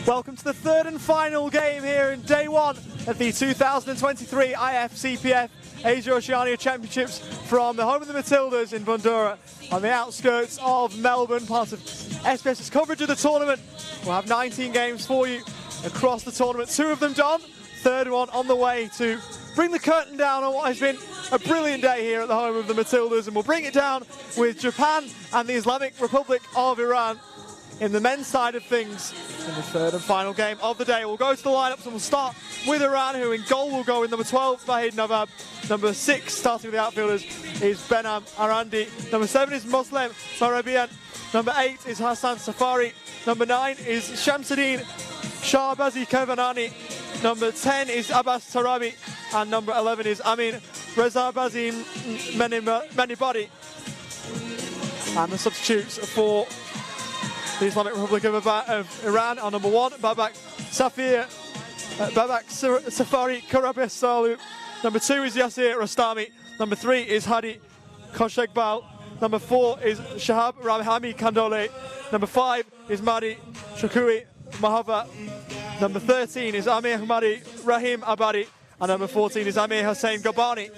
Welcome to the third and final game here in day one of the 2023 IFCPF Asia Oceania Championships from the home of the Matildas in Bundoora on the outskirts of Melbourne, part of SBS's coverage of the tournament. We'll have 19 games for you across the tournament, 2 of them done, third one on the way to bring the curtain down on what has been a brilliant day here at the home of the Matildas, and we'll bring it down with Japan and the Islamic Republic of Iran in the men's side of things in the third and final game of the day. We'll go to the lineups and we'll start with Iran, who in goal will go in number 12, Vahid Nawab. Number 6, starting with the outfielders, is Benam Arandi. Number 7 is Muslim Farabian. Number 8 is Hassan Safari. Number 9 is Shamsuddin Shahbazi Kevanani. Number 10 is Abbas Tarabi. And number 11 is Amin Reza Bazim Manibari. And the substitutes for the Islamic Republic of Iran are number 1, Babak Safari Karabesalu. Number 2 is Yasir Rastami. Number 3 is Hadi Koshekbal. Number 4 is Shahab Rahami Kandole. Number 5 is Madi Shakui Mahava. Number 13 is Amir Madi Rahim Abadi. And number 14 is Amir Hussein Gabani.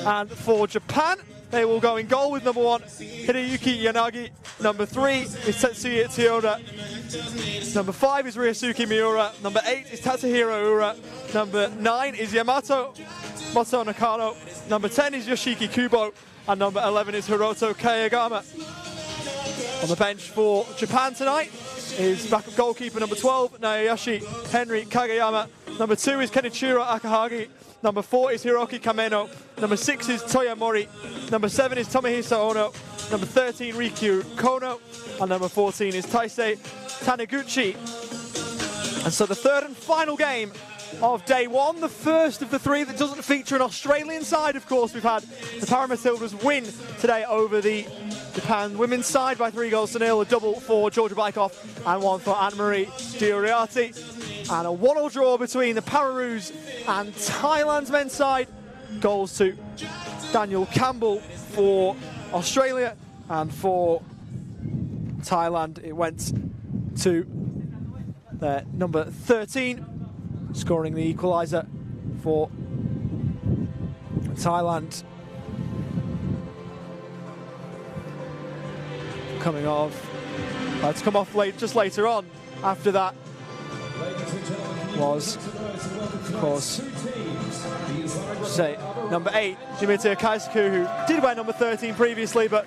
And for Japan, they will go in goal with number 1, Hideyuki Yanagi. Number 3 is Tetsuya Tioda. Number 5 is Ryosuke Miura. Number 8 is Tatsuhiro Ura. Number 9 is Yamato Moto Nakano. Number 10 is Yoshiki Kubo. And number 11 is Hiroto Kayagama. On the bench for Japan tonight is backup goalkeeper number 12, Naoyashi Henry Kageyama. Number 2 is Kenichiro Akahagi. Number 4 is Hiroki Kameno. Number 6 is Toya Mori. Number 7 is Tomohisa Ono. Number 13, Rikyu Kono. And number 14 is Taisei Taniguchi. And so the third and final game of day one, the first of the 3 that doesn't feature an Australian side, of course. We've had the Paramatildas win today over the Japan women's side by 3-0, a double for Georgia Bykoff and 1 for Anne-Marie Dioriati. And a 1-1 draw between the Pararoos and Thailand's men's side. Goals to Daniel Campbell for Australia, and for Thailand it went to their number 13, scoring the equaliser for Thailand. Coming off, to come off late, just later on after that was, of course, say number 8, Dimitar Kaisuke, who did wear number 13 previously, but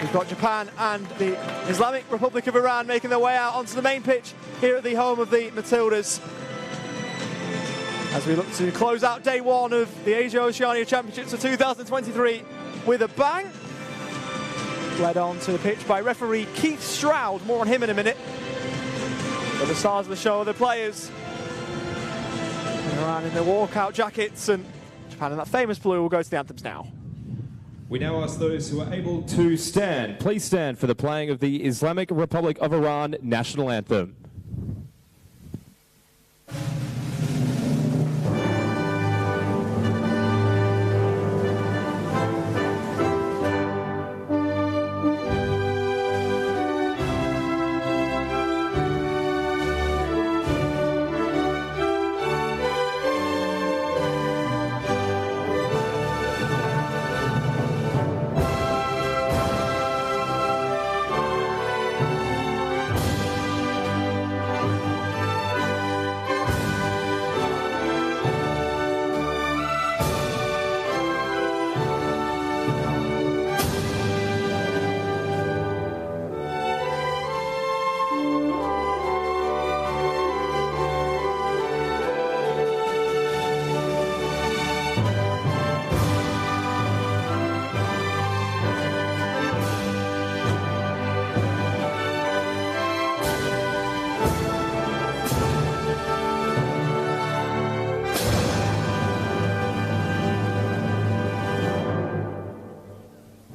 we've got Japan and the Islamic Republic of Iran making their way out onto the main pitch here at the home of the Matildas, as we look to close out day one of the Asia Oceania Championships of 2023 with a bang. Led on to the pitch by referee Keith Stroud. More on him in a minute. But the stars of the show are the players. Iran in their walkout jackets, and Japan in that famous blue. Will go to the anthems now. We now ask those who are able to stand. Please stand for the playing of the Islamic Republic of Iran national anthem.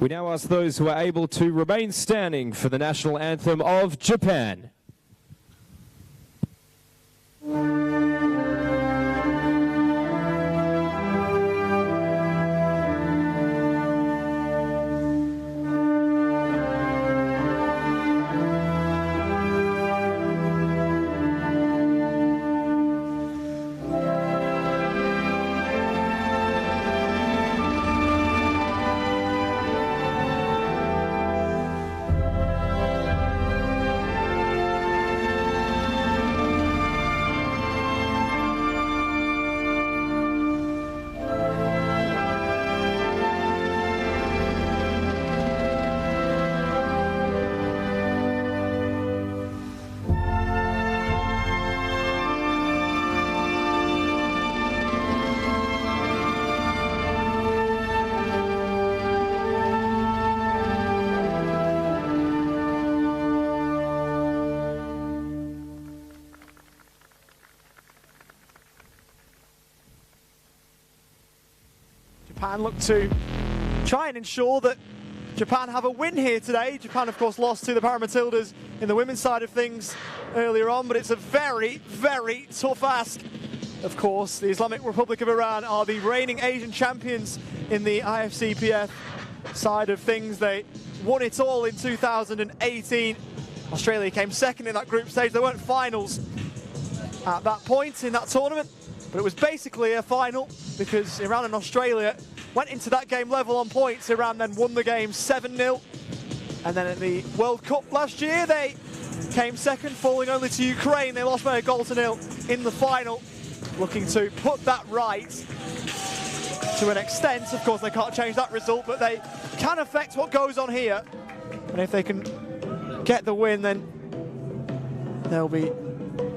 We now ask those who are able to remain standing for the national anthem of Japan. Japan look to try and ensure that Japan have a win here today. Japan, of course, lost to the Paramatildas in the women's side of things earlier on, but it's a very, very tough ask. Of course, the Islamic Republic of Iran are the reigning Asian champions in the IFCPF side of things. They won it all in 2018. Australia came second in that group stage. There weren't finals at that point in that tournament, but it was basically a final because Iran and Australia went into that game level on points. Iran then won the game 7-0. And then at the World Cup last year, they came second, falling only to Ukraine. They lost by a goal to nil in the final, looking to put that right to an extent. Of course, they can't change that result, but they can affect what goes on here. And if they can get the win, then they'll be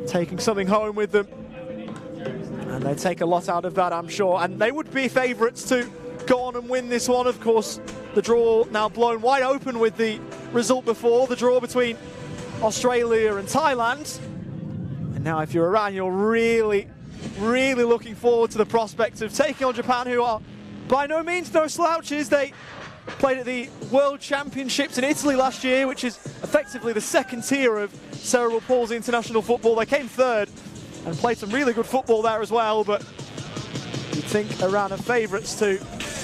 taking something home with them. And they take a lot out of that, I'm sure. And they would be favourites to go on and win this one. Of course, the draw now blown wide open with the result before, the draw between Australia and Thailand. And now if you're Iran, you're really looking forward to the prospect of taking on Japan, who are by no means no slouches. They played at the World Championships in Italy last year, which is effectively the second tier of cerebral palsy international football. They came third and played some really good football there as well, but you'd think Iran are favourites to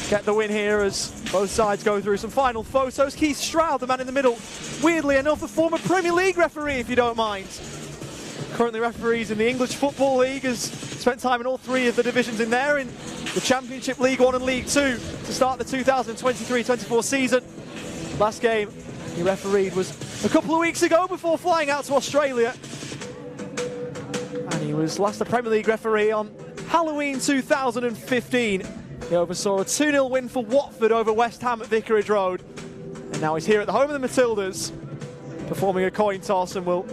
get the win here as both sides go through some final photos. Keith Stroud, the man in the middle, weirdly enough, a former Premier League referee, if you don't mind. Currently referees in the English Football League, has spent time in all three of the divisions in there, in the Championship, League One and League Two, to start the 2023-24 season. Last game he refereed was a couple of weeks ago before flying out to Australia. And he was last a Premier League referee on Halloween 2015. He oversaw a 2-0 win for Watford over West Ham at Vicarage Road. And now he's here at the home of the Matildas, performing a coin toss, and will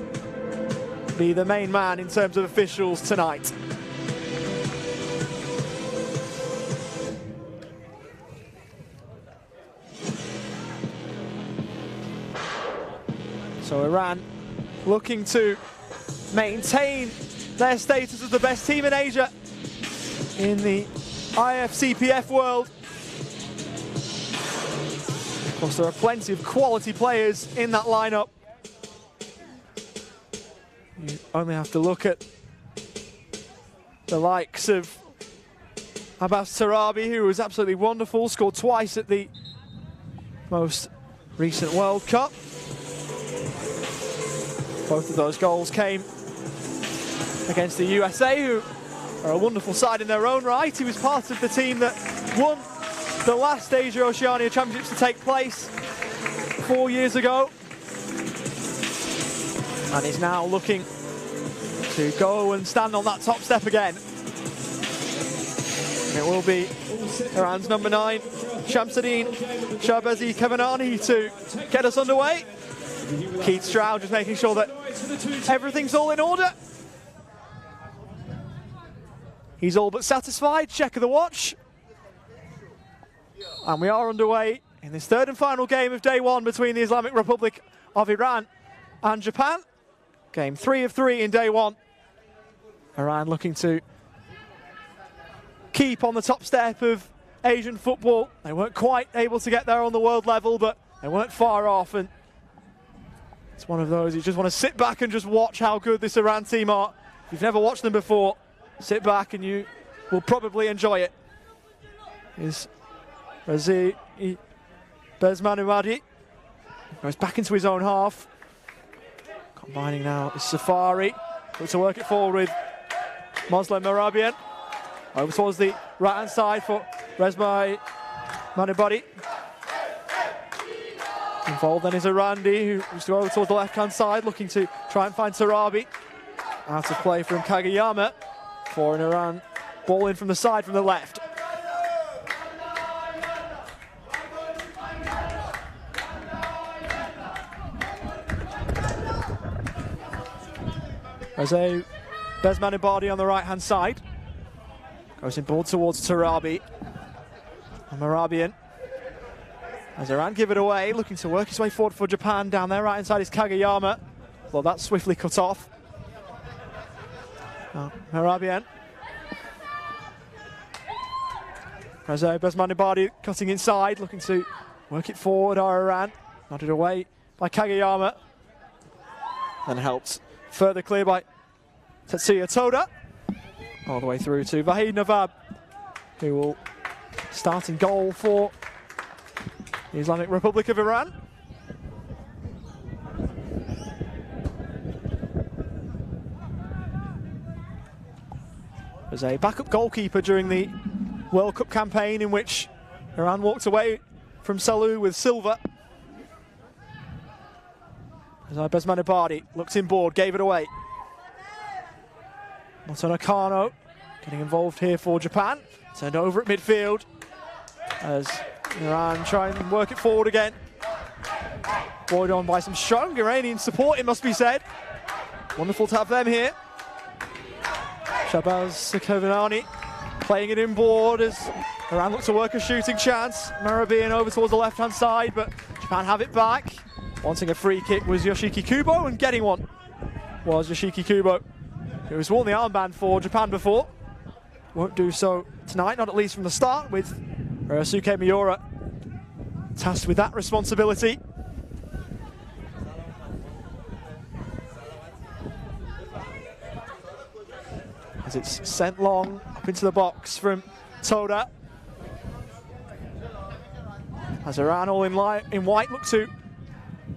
be the main man in terms of officials tonight. So Iran looking to maintain their status as the best team in Asia in the IFCPF world. Of course, there are plenty of quality players in that lineup. You only have to look at the likes of Abbas Tarabi, who was absolutely wonderful, scored twice at the most recent World Cup. Both of those goals came against the USA, who are a wonderful side in their own right. He was part of the team that won the last Asia Oceania Championships to take place 4 years ago. And he's now looking to go and stand on that top step again. It will be Iran's number 9, Shamsuddin Shahbazi Kavanani, to get us underway. Keith Stroud just making sure that everything's all in order. He's all but satisfied. Check of the watch. And we are underway in this third and final game of day one between the Islamic Republic of Iran and Japan. Game 3 of 3 in day one. Iran looking to keep on the top step of Asian football. They weren't quite able to get there on the world level, but they weren't far off. And it's one of those you just want to sit back and just watch how good this Iran team are. If you've never watched them before, sit back and you will probably enjoy it. Is Razi Bezmanumadi. Goes back into his own half. Combining now is Safari. Looks to work it forward with Moslem Marabian. Over towards the right-hand side for Rezmai Manubadi. Involved then is Arandi, who used to go over towards the left-hand side, looking to try and find Tarabi. Out of play from Kageyama. For an Iran ball in from the side from the left. There's a Bezmanubadi on the right-hand side. Goes in ball towards Tarabi. And Marabian. As Iran give it away, looking to work his way forward for Japan. Down there, right-hand side is Kageyama. Well, that's swiftly cut off. Marabian. Reza Bezmanibadi cutting inside, looking to work it forward. Iran nodded away by Kageyama. Then helped further clear by Tetsuya Toda. All the way through to Vahid Nawab, who will start in goal for the Islamic Republic of Iran. Was a backup goalkeeper during the World Cup campaign in which Iran walked away from Salou with silver. Bezmanibadi looked inboard, gave it away. Moto Nakano getting involved here for Japan. Turned over at midfield as Iran try and work it forward again. Buoyed on by some strong Iranian support, it must be said. Wonderful to have them here. Shabaz Sekevinani playing it inboard as Iran looks to work a shooting chance. Marabian over towards the left-hand side, but Japan have it back. Wanting a free kick was Yoshiki Kubo, and getting one was Yoshiki Kubo, who has worn the armband for Japan before. Won't do so tonight, not at least from the start, with Ryosuke Miura tasked with that responsibility. As it's sent long up into the box from Toda. As Iran all in white look to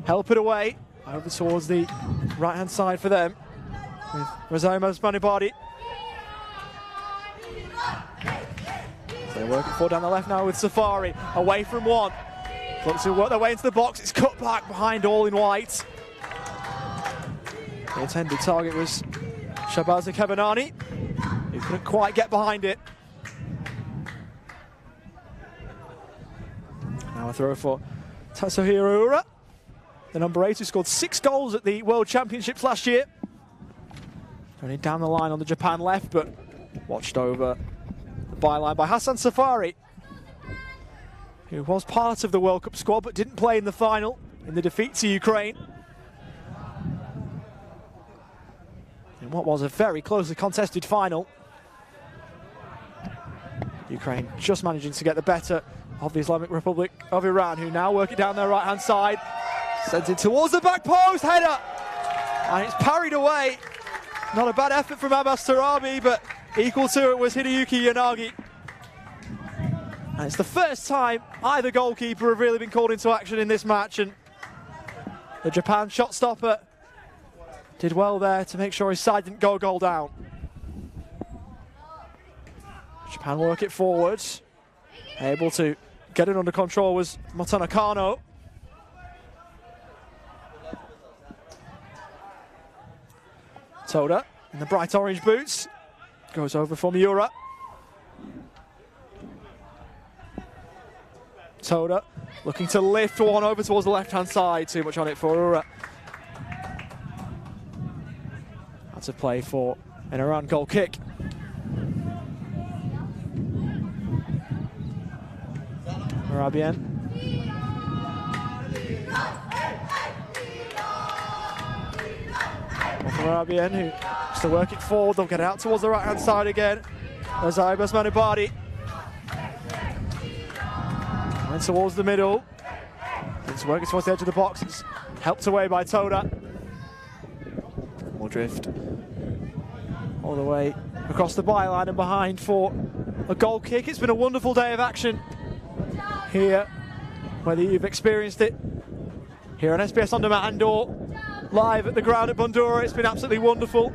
help it away over towards the right-hand side for them with Reza Bezmanibadi. They're working forward down the left now with Safari, away from one. Looks to work their way into the box, it's cut back behind all in white. The intended target was Shabaz Kebanani, who couldn't quite get behind it. Now a throw for Tatsuhiro Ura, the number 8 who scored 6 goals at the World Championships last year. Running down the line on the Japan left, but watched over the byline by Hassan Safari, who was part of the World Cup squad but didn't play in the final in the defeat to Ukraine. In what was a very closely contested final. Ukraine just managing to get the better of the Islamic Republic of Iran, who now work it down their right-hand side. Sends it towards the back post, header! And it's parried away. Not a bad effort from Abbas Tarabi, but equal to it was Hideyuki Yanagi. And it's the first time either goalkeeper have really been called into action in this match, and the Japan shot stopper did well there to make sure his side didn't go a goal down. Japan work it forward. Able to get it under control was Moto Nakano. Toda in the bright orange boots goes over for Miura. Toda looking to lift one over towards the left-hand side. Too much on it for Ura. That's a play for an Iran goal kick. Marabian. Marabian, who has to work it forward. They'll get it out towards the right-hand side again. There's Bezmanibadi. Went towards the middle. It's working towards the edge of the box. It's helped away by Toda. More drift all the way across the byline and behind for a goal kick. It's been a wonderful day of action here, whether you've experienced it here on SBS On Demand or live at the ground at Bandura. It's been absolutely wonderful.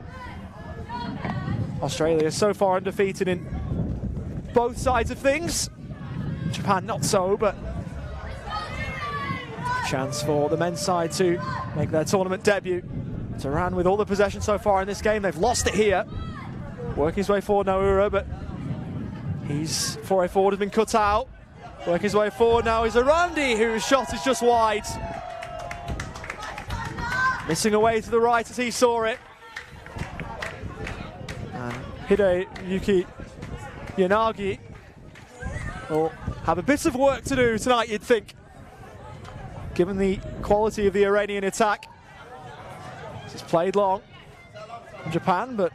Australia so far undefeated in both sides of things. Japan not so, but chance for the men's side to make their tournament debut. It's Iran with all the possession so far in this game. They've lost it here. Working his way forward now, Ura, but his foray forward has been cut out. Working his way forward now is Arandi, whose shot is just wide. Missing away to the right as he saw it. And Hideyuki Yanagi will have a bit of work to do tonight, you'd think, given the quality of the Iranian attack. It's played long from Japan, but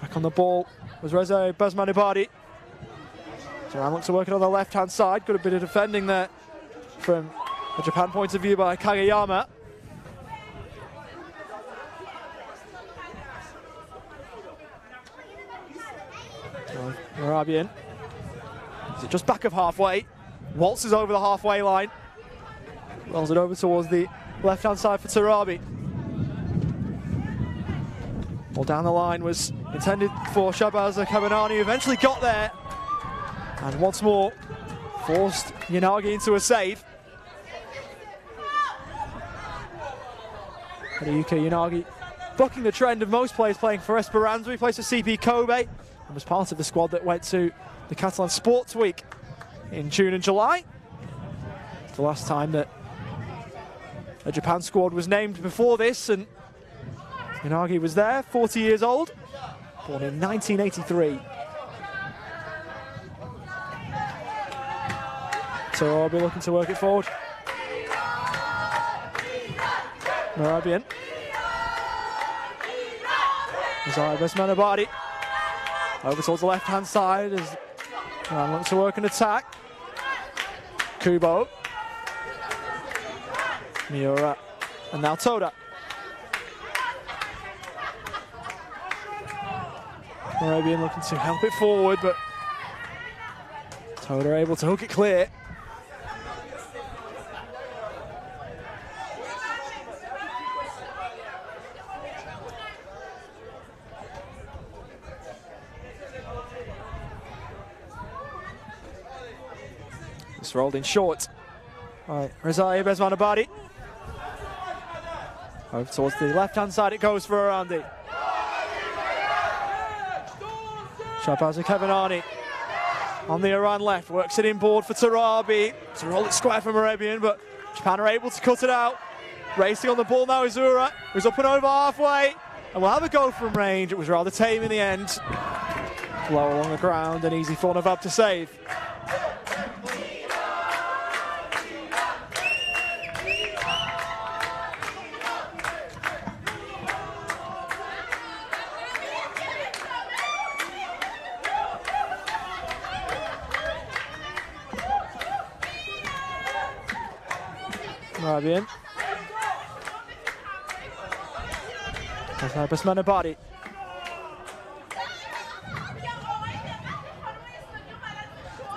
back on the ball was Reza Bezmanibadi. Zoran looks to work it on the left-hand side. Got a bit of defending there from a Japan point of view by Kageyama. Arabian. Is it just back of halfway? Waltzes over the halfway line. Rolls it over towards the left-hand side for Tarabi. Ball down the line was intended for Shahbaz Kabanani, who eventually got there. And once more, forced Yanagi into a save. Hideyuki Yanagi bucking the trend of most players playing for Esperanza. He plays for CP Kobe and was part of the squad that went to the Catalan Sports Week in June and July. It's the last time that a Japan squad was named before this, and Yanagi was there, 40 years old, born in 1983. So I'll be looking to work it forward. Marabian. Isaiah Besmanabadi. Over towards the left-hand side as Ran looks to work an attack. Kubo. Miura. And now Toda. Marabian looking to help it forward, but Toda able to hook it clear. It's rolled in short. All right, Rizaya Besmanabadi. Over towards the left-hand side it goes for Arandi. Shahbaz Kabanani on the Iran left, works it inboard for Tarabi. To roll it square from Arabian, but Japan are able to cut it out. Racing on the ball now is Uzura, who's up and over halfway, and will have a go from range. It was rather tame in the end. Low along the ground, and easy for Navab to save. Arabian. Besmanabadi.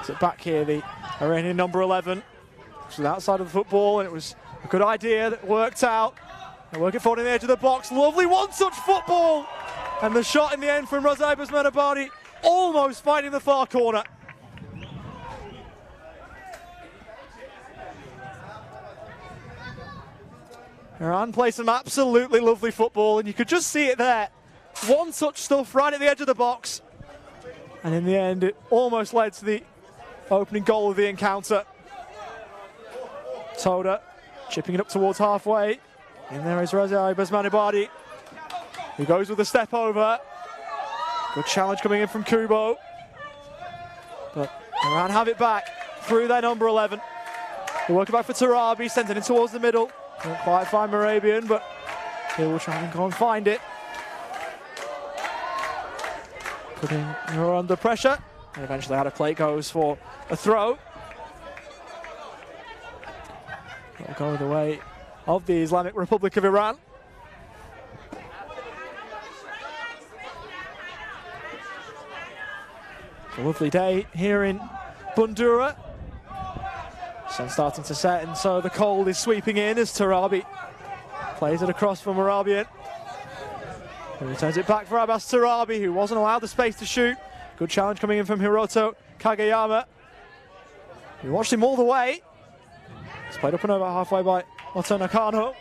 So back here, the Iranian number 11. It's outside of the football, and it was a good idea that worked out. They work it forward in the edge of the box. Lovely one-touch football. And the shot in the end from Razai Besmanabadi, almost finding the far corner. Iran play some absolutely lovely football, and you could just see it there. One-touch stuff right at the edge of the box. And in the end, it almost led to the opening goal of the encounter. Toda chipping it up towards halfway. And there is Razai Besmanabadi, who goes with a step over. Good challenge coming in from Kubo. But Iran have it back through their number 11. They work it back for Tarabi, sent it in towards the middle. Can't quite find Morabian, but he will try and go and find it. Putting her under pressure. And eventually out of play goes for a throw. It'll go the way of the Islamic Republic of Iran. It's a lovely day here in Bandura. Sun starting to set, and so the cold is sweeping in as Tarabi plays it across from Arabian. He returns it back for Abbas Tarabi, who wasn't allowed the space to shoot. Good challenge coming in from Hiroto Kageyama. We watched him all the way. It's played up and over halfway by Otto Nakano.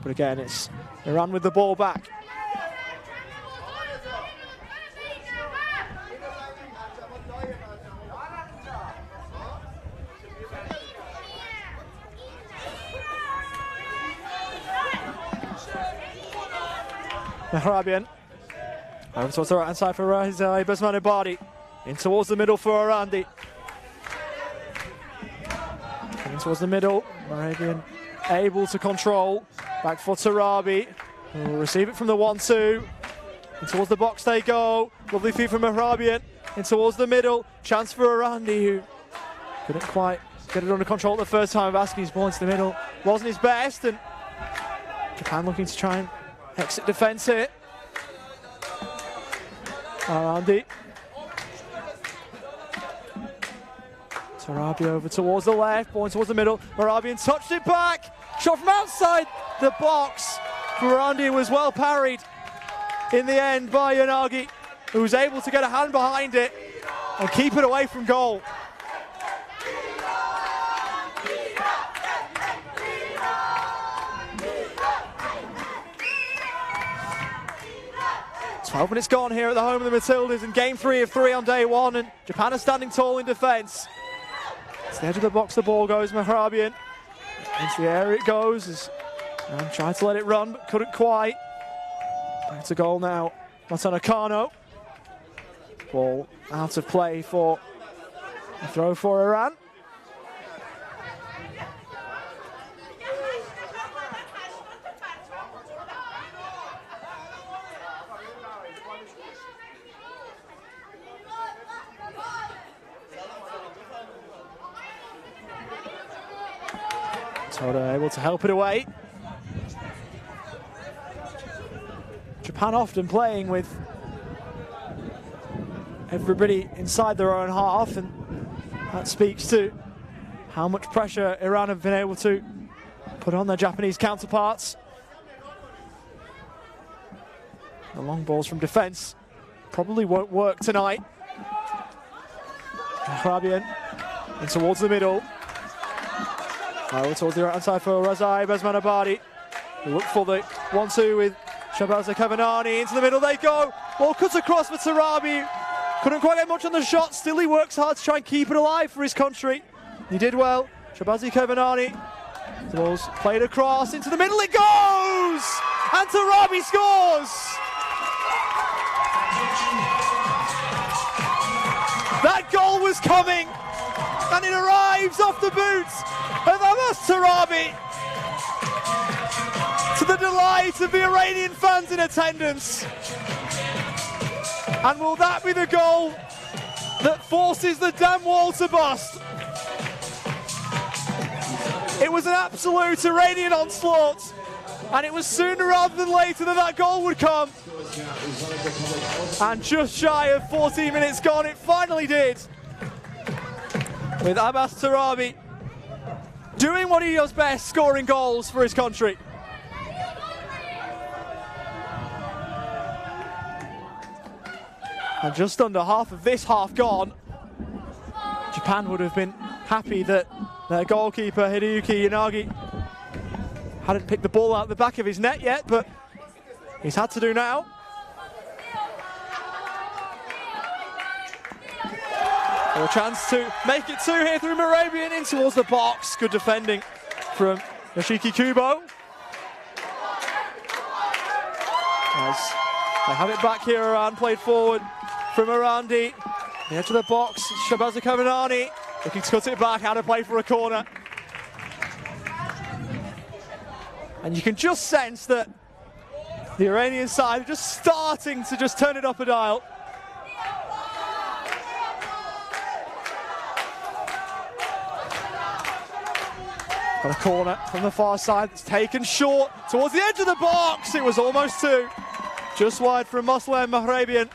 But again, it's Iran with the ball back. Arabian. Over towards the right-hand side for Razai Besmanabadi. In towards the middle for Arandi. Coming towards the middle. Arabian able to control. Back for Tarabi. Who will receive it from the 1-2. And towards the box they go. Lovely feed from Arabian. in towards the middle. Chance for Arandi, who couldn't quite get it under control the first time of asking his ball into the middle. Wasn't his best, and Japan looking to try and exit defense here. Arandi. Tarabi over towards the left, ball towards the middle. Marabian touched it back. Shot from outside the box. Arandi was well parried in the end by Yanagi, who was able to get a hand behind it and keep it away from goal. Twelve minutes gone here at the home of the Matildas in game 3 of 3 on day 1, and Japan are standing tall in defence. It's the edge of the box, the ball goes. Mehrabian into the area it goes, as tried to let it run but couldn't quite. Back to goal now, Matana Kano. Ball out of play for a throw for Iran. Toda able to help it away. Japan often playing with everybody inside their own half, and that speaks to how much pressure Iran have been able to put on their Japanese counterparts. The long balls from defence probably won't work tonight. Mehrabian in towards the middle. Towards the right hand side for Razai Bezmanabadi. Look for the 1-2 with Shabaza Kavanani. Into the middle they go. Ball cuts across for Tarabi. Couldn't quite get much on the shot. Still he works hard to try and keep it alive for his country. He did well. Shabazi Kavanani. The ball's played across. Into the middle it goes! And Tarabi scores! That goal was coming, and it arrives off the boots of Abbas Tarabi, to the delight of the Iranian fans in attendance. And will that be the goal that forces the dam wall to bust? It was an absolute Iranian onslaught, and it was sooner rather than later that that goal would come. And just shy of 14 minutes gone, it finally did. With Abbas Tarabi doing what he does best, scoring goals for his country. And just under half of this half gone, Japan would have been happy that their goalkeeper, Hideyuki Yanagi, hadn't picked the ball out the back of his net yet, but he's had to do now. A chance to make it 2 here through Mehrabian in towards the box. Good defending from Yoshiki Kubo. As they have it back here, Iran played forward from Arandi. The edge of the box, Shabaza Kavanani looking to cut it back, out of play for a corner. And you can just sense that the Iranian side are just starting to just turn it up a dial. Got a corner from the far side that's taken short towards the edge of the box. It was almost 2. Just wide from Moslem Mehrabian.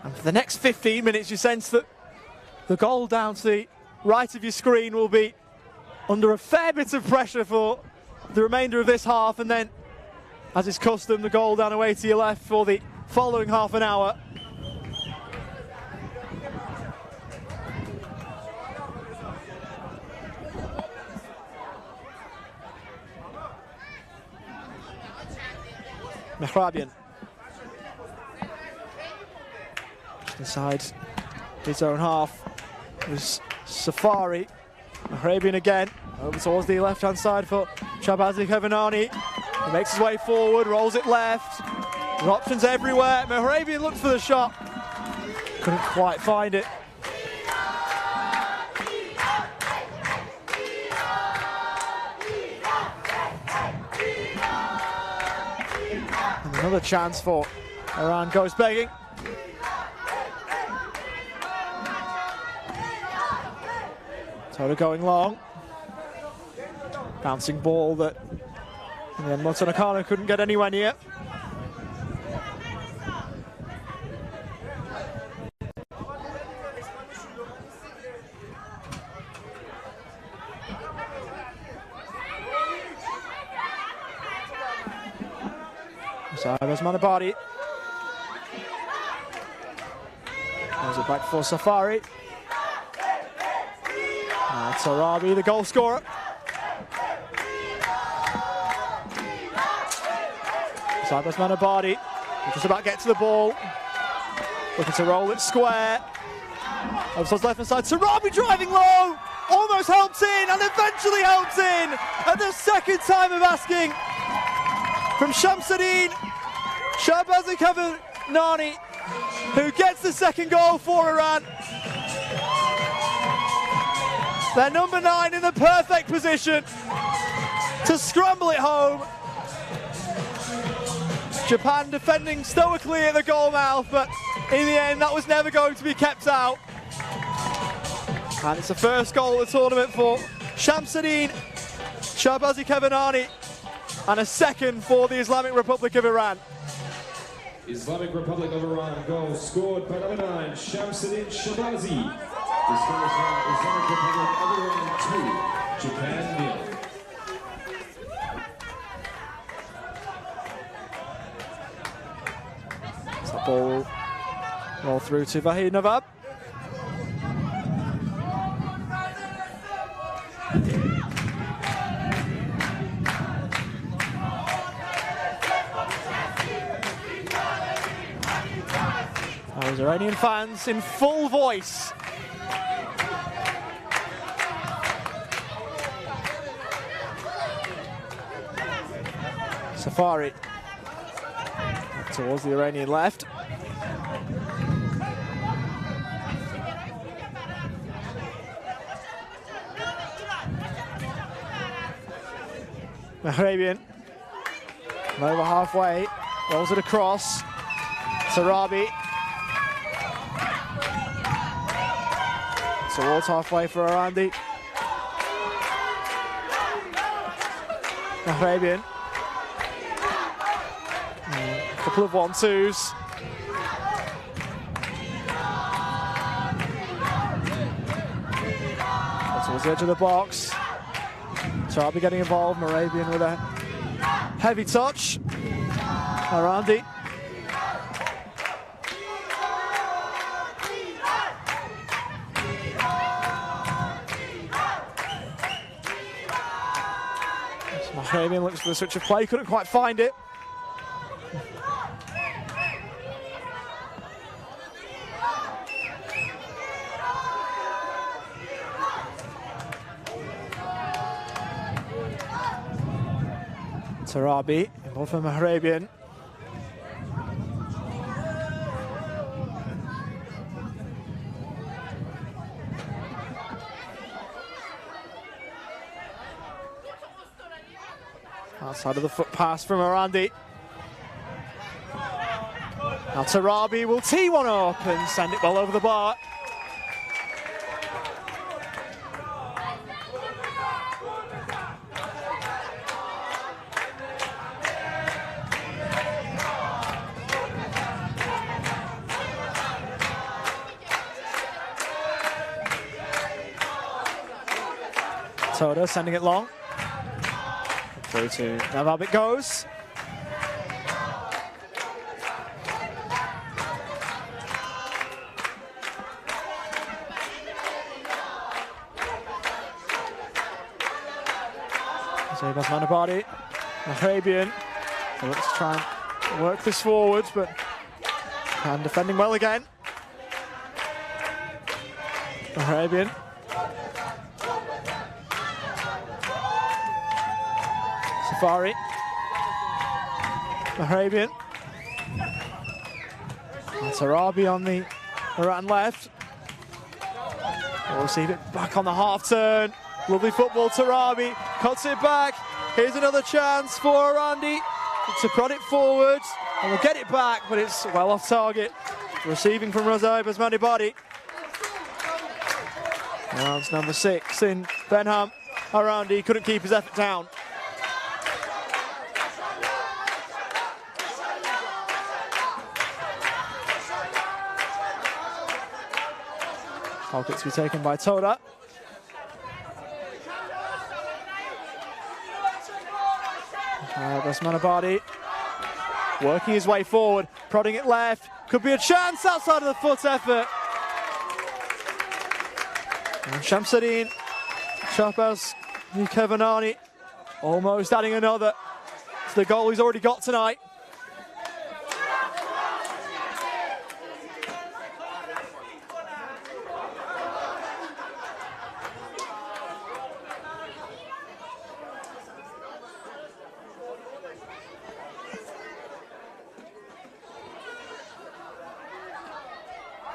And for the next 15 minutes, you sense that the goal down to the right of your screen will be under a fair bit of pressure for the remainder of this half, and then, as is custom, the goal down away to your left for the following half an hour. Mehrabian inside his own half was Safari. Mehrabian again over towards the left hand side for Shabazi Kavanani. He makes his way forward, rolls it left. There are options everywhere. Mehrabian looked for the shot, couldn't quite find it. Another chance for Iran goes begging. Toda going long. Bouncing ball that in the end Motonakano couldn't get anywhere near. So there's Manabadi. Goes it back for Safari. That's Arabi, the goal scorer. Cyprus Manabadi, just about get to the ball. Looking to roll it square. Over towards left hand side, Sarabi driving low. Almost helps in and eventually helps in at the second time of asking from Shamsuddin Shahbazi Kavanani, who gets the second goal for Iran. They're number 9 in the perfect position to scramble it home. Japan defending stoically at the goal mouth, but in the end that was never going to be kept out. And it's the first goal of the tournament for Shamsuddin Shahbazi Kavanani and a second for the Islamic Republic of Iran. Islamic Republic of Iran goal scored by number 9, Shamsuddin Shahbazi. The score is now Islamic Republic of Iran 2, Japan 0. It's the ball roll through to Vahid Nawab. Those Iranian fans in full voice. Safari towards the Iranian left. Mahrabian over halfway, rolls it across. Sarabi towards halfway for Arandi. Mahrabian. Couple of 1-2s. Towards the edge of the box. Sarabi getting involved. Morabian with a heavy touch. Arandi. Morabian looks for the switch of play, couldn't quite find it. Sarabi, involved for Mahrabian. Outside of the foot pass from Arandi. Now Tarabi will tee one up and send it well over the bar. Toda sending it long. Through to Nawab it goes. Zabas Manabadi, Mahrabian. Let's try and work this forward, but and defending well again. Mahrabian. Safari. Mahrabian. That's Arabi on the Iran left. We'll receive it back on the half turn. Lovely football, Tarabi cuts it back. Here's another chance for Arandi. to prod it forward, and we'll get it back, but it's well off target. Receiving from Razaib Asmanibadi. Now it's number 6 in Benham. Arandi couldn't keep his effort down. Target to be taken by Toda. Asmanibadi working his way forward, prodding it left. Could be a chance outside of the foot effort. And Shamsuddin Shahbaz Kevanani almost adding another to the goal he's already got tonight.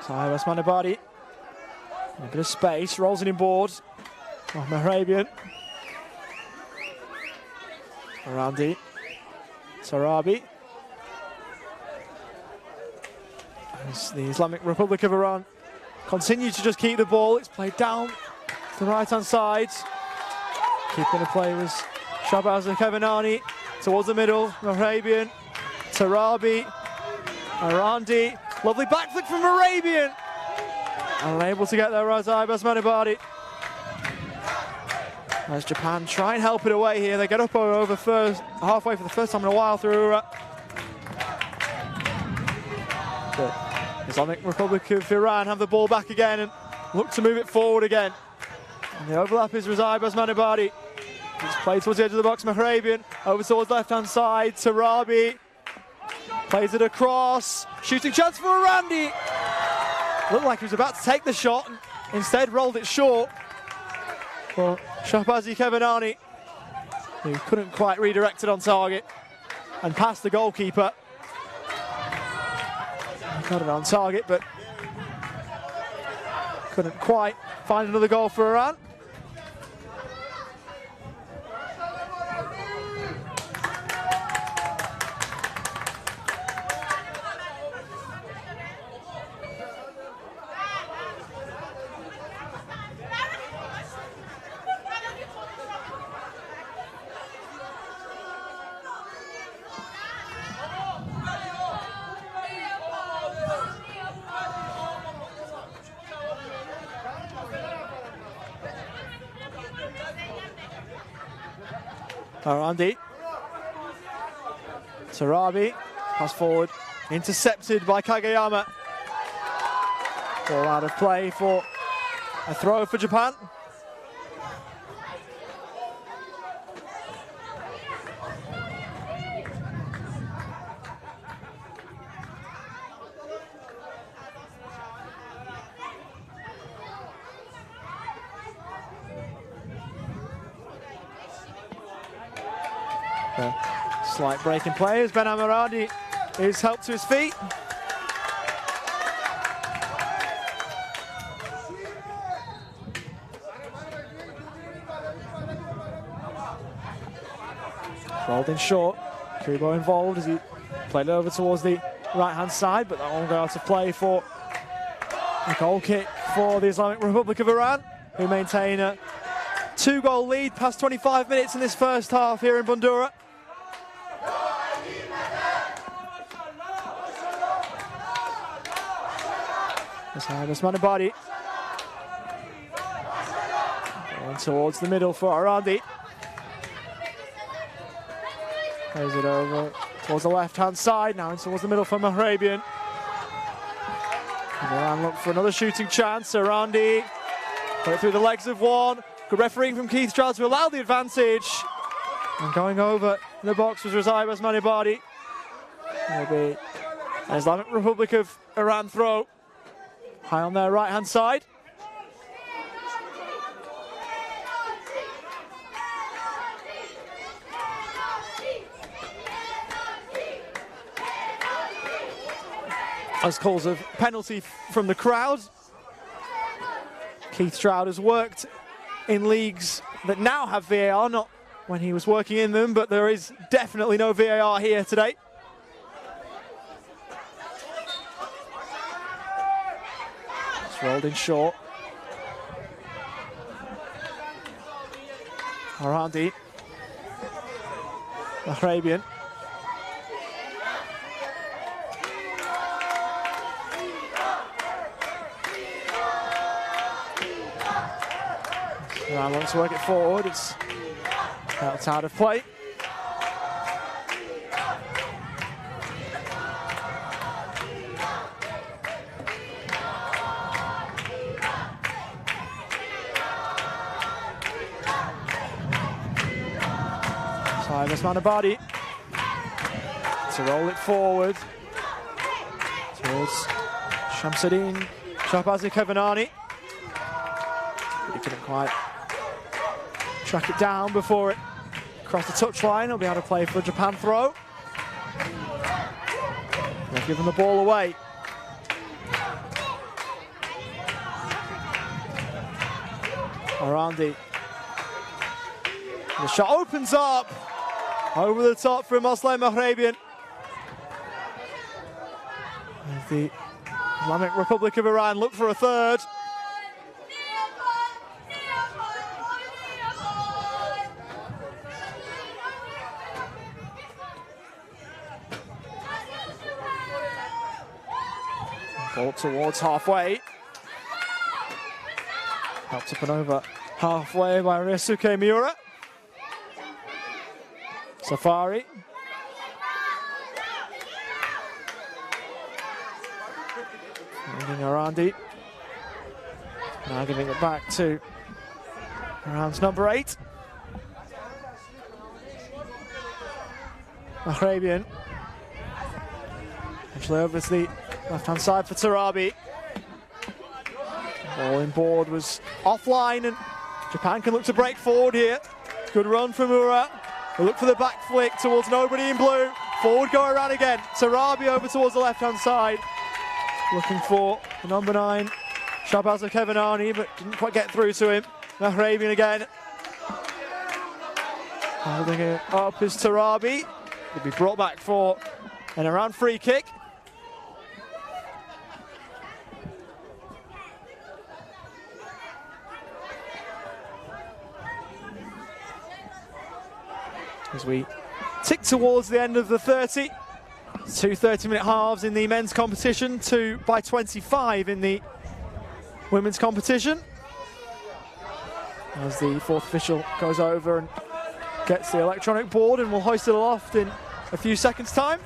Sahib Asmanibadi, a bit of space, rolls it in board. Oh, Mahrabian. Arandi. Sarabi. As the Islamic Republic of Iran continue to just keep the ball. It's played down to the right-hand side. Keeping the play was Shahbaz Kevanani towards the middle. Mahrabian. Sarabi. Arandi. Lovely back flick from Arabian. Unable to get there, Razaib Asmanibadi. As Japan try and help it away here. They get up over halfway for the first time in a while through the Islamic Republic of Iran have the ball back again and look to move it forward again. And the overlap is Razaib Asmanibadi. It's played towards the edge of the box, Mahrabian. Over towards left-hand side, Sarabi. Plays it across, shooting chance for Arandi. Looked like he was about to take the shot and instead rolled it short for Shahbazi Kevanani, who couldn't quite redirect it on target and past the goalkeeper. He got it on target, but couldn't quite find another goal for Iran. Arandi. Sarabi, pass forward, intercepted by Kageyama. Ball out of play for a throw for Japan. Slight break in play as Ben Amaradi is helped to his feet. Rolled in short. Kubo involved as he played it over towards the right-hand side, but that won't go out of play for a goal kick for the Islamic Republic of Iran, who maintain a 2-goal lead past 25 minutes in this first half here in Bandura. Asmanibadi going towards the middle for Arandi. Plays it over towards the left-hand side, now towards the middle for Mahrabian. Iran look for another shooting chance. Arandi put it through the legs of one. Good refereeing from Keith Stroud to allow the advantage. And going over in the box was Razaib Asmanibadi. Will be an Islamic Republic of Iran throw. High on their right-hand side. As calls of penalty from the crowd. Keith Stroud has worked in leagues that now have VAR, not when he was working in them, but there is definitely no VAR here today. It's rolled in short. Arandi. Mahrabian. Iran wants to work it forward. It's out of play. Cyrus Manabadi to roll it forward towards Shamsuddin Shahbazi Kevanani. He couldn't quite track it down before it crossed the touchline. He'll be able to play for a Japan throw. They've given the ball away. Arandi. The shot opens up over the top from Moslem Mahrabian. The Islamic Republic of Iran look for a third. Ball towards halfway. Helped up and over halfway by Ryosuke Miura. Safari. Moving Arandi. Now giving it back to Iran's number 8. Mahrabian. Actually over to the left-hand side for Tarabi. Ball in board was offline, and Japan can look to break forward here. Good run from Ura. They look for the back flick towards nobody in blue. Forward go around again. Tarabi over towards the left-hand side. Looking for the number 9, Shahbazi Kevanani, but didn't quite get through to him. Mahrabian again. Holding it up is Tarabi. He'll be brought back for an Iran free kick. As we tick towards the end of the 30. 2 30-minute halves in the men's competition, 2 by 25 in the women's competition. As the fourth official goes over and gets the electronic board, and will hoist it aloft in a few seconds' time.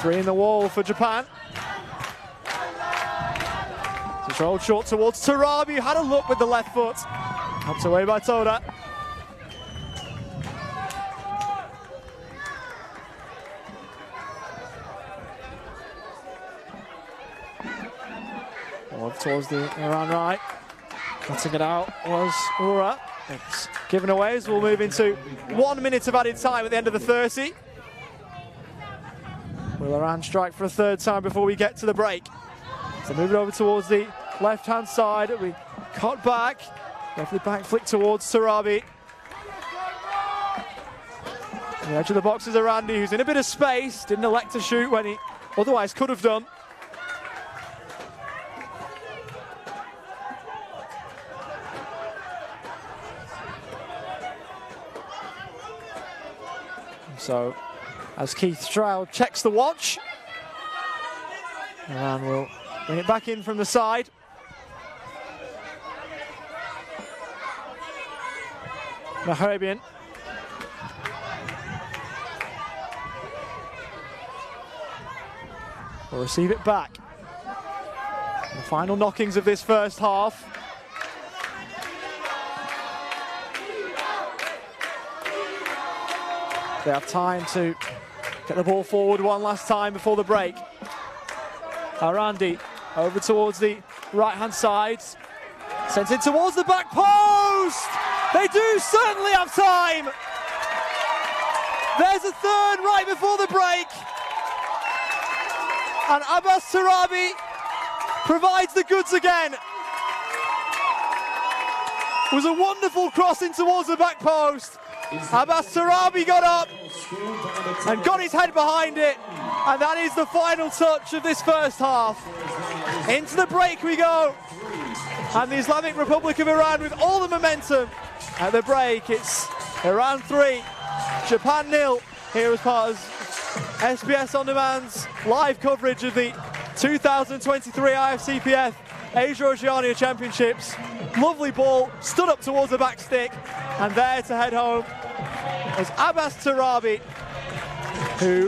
Three in the wall for Japan. It's rolled short towards Tarabi, who had a look with the left foot. Helped away by Toda. Towards the Iran right. Cutting it out was Ura. It's given away as we'll move into 1 minute of added time at the end of the 30. Will Iran strike for a third time before we get to the break? So move it over towards the left-hand side. We cut back. Definitely back flick towards Tarabi. On the edge of the box is Arandi, who's in a bit of space. Didn't elect to shoot when he otherwise could have done. So, as Keith Stroud checks the watch, Iran will bring it back in from the side. Mahrabian. Will receive it back. The final knockings of this first half. They have time to get the ball forward one last time before the break. Arandi over towards the right-hand side. Sent it towards the back post! They do certainly have time! There's a third right before the break. And Abbas Tarabi provides the goods again. It was a wonderful crossing towards the back post. Abbas Tarabi got up and got his head behind it. And that is the final touch of this first half. Into the break we go. And the Islamic Republic of Iran with all the momentum. At the break, it's Iran 3, Japan 0. Here as part of SBS On Demand's live coverage of the 2023 IFCPF Asia-Oceania Championships. Lovely ball, stood up towards the back stick, and there to head home is Abbas Tarabi, who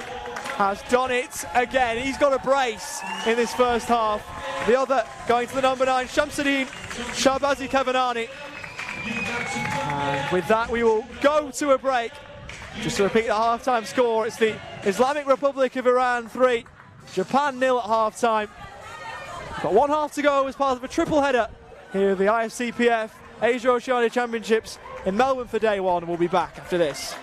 has done it again. He's got a brace in this first half. The other going to the number 9, Shamsuddin Shahbazi Kavanani. And with that, we will go to a break. Just to repeat the halftime score, it's the Islamic Republic of Iran 3, Japan 0 at halftime. Got one half to go as part of a triple header here at the IFCPF Asia-Oceania Championships in Melbourne for day one. We'll be back after this.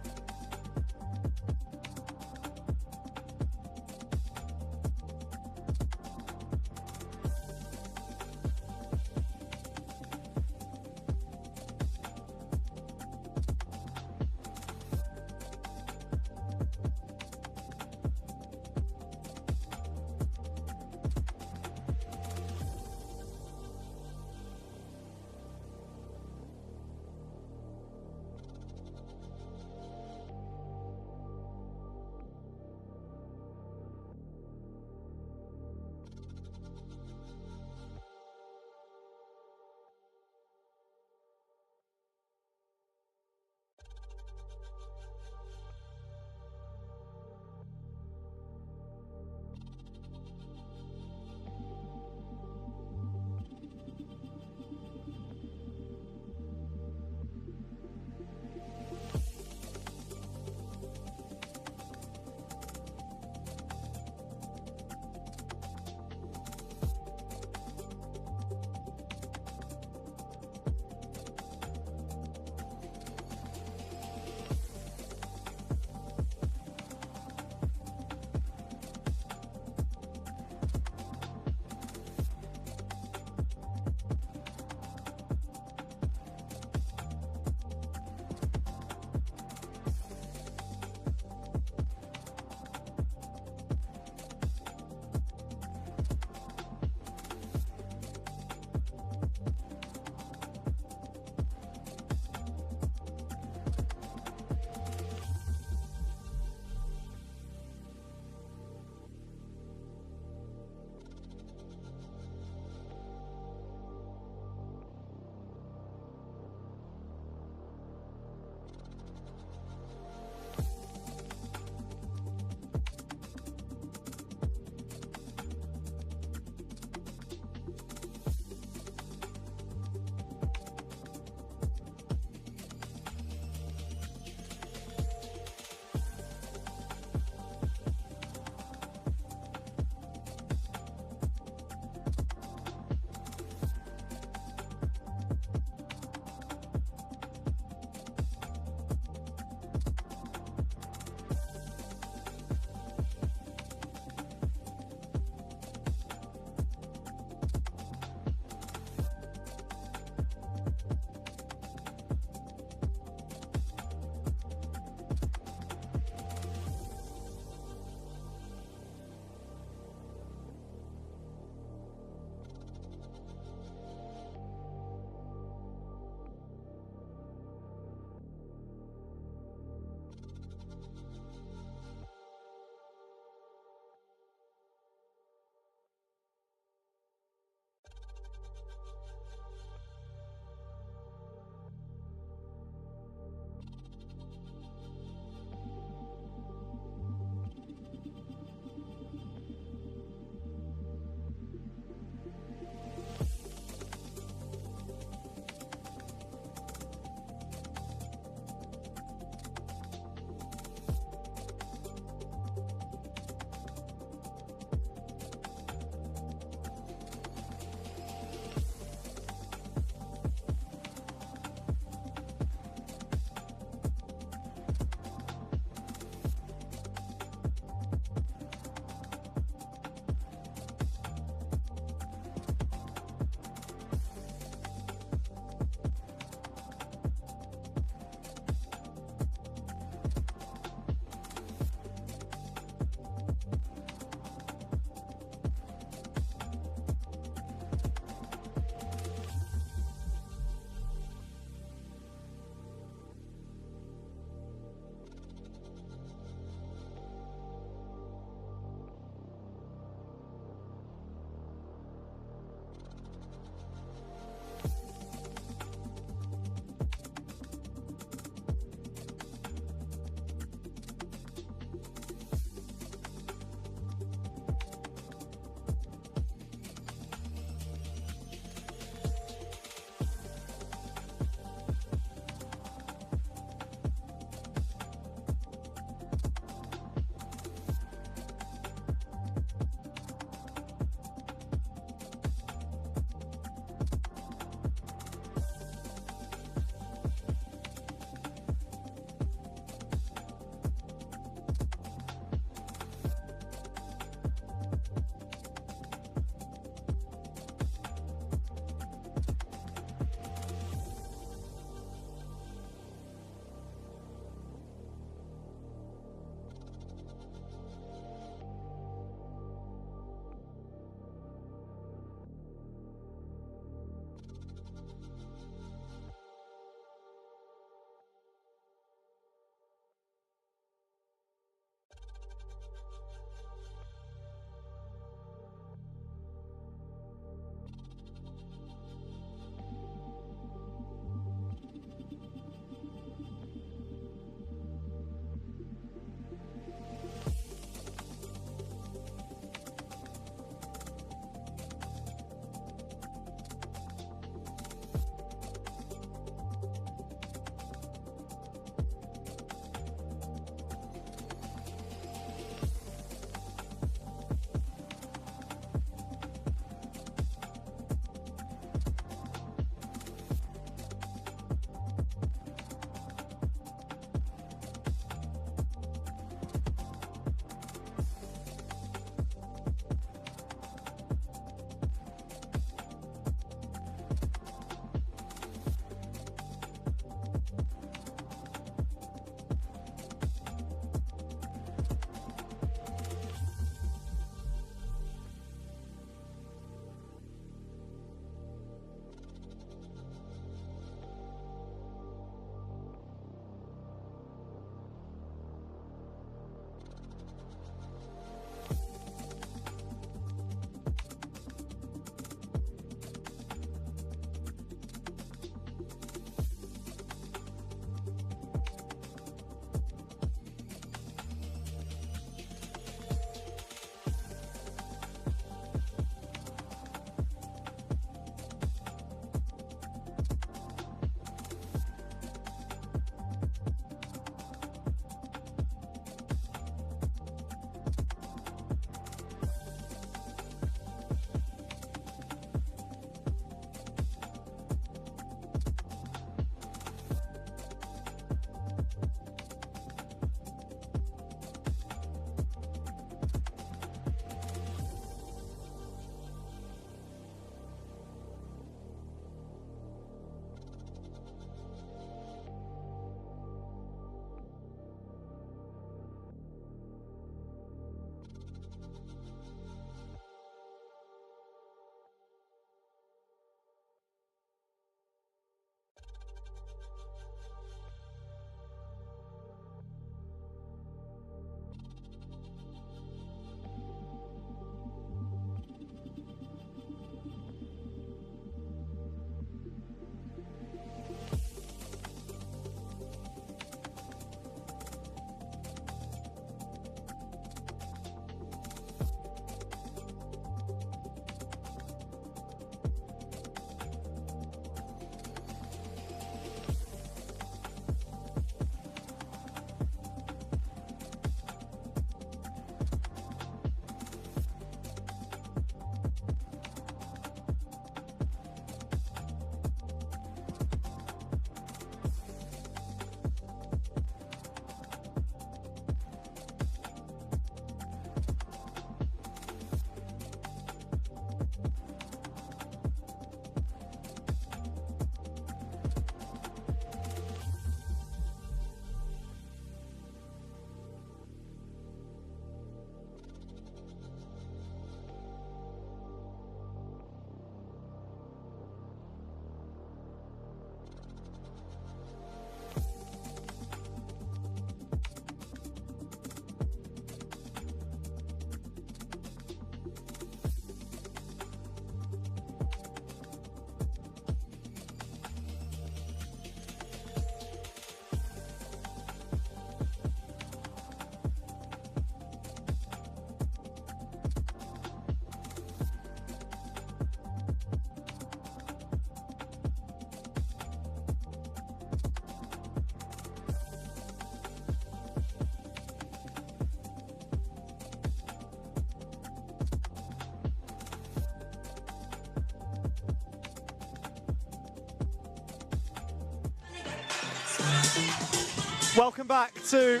Welcome back to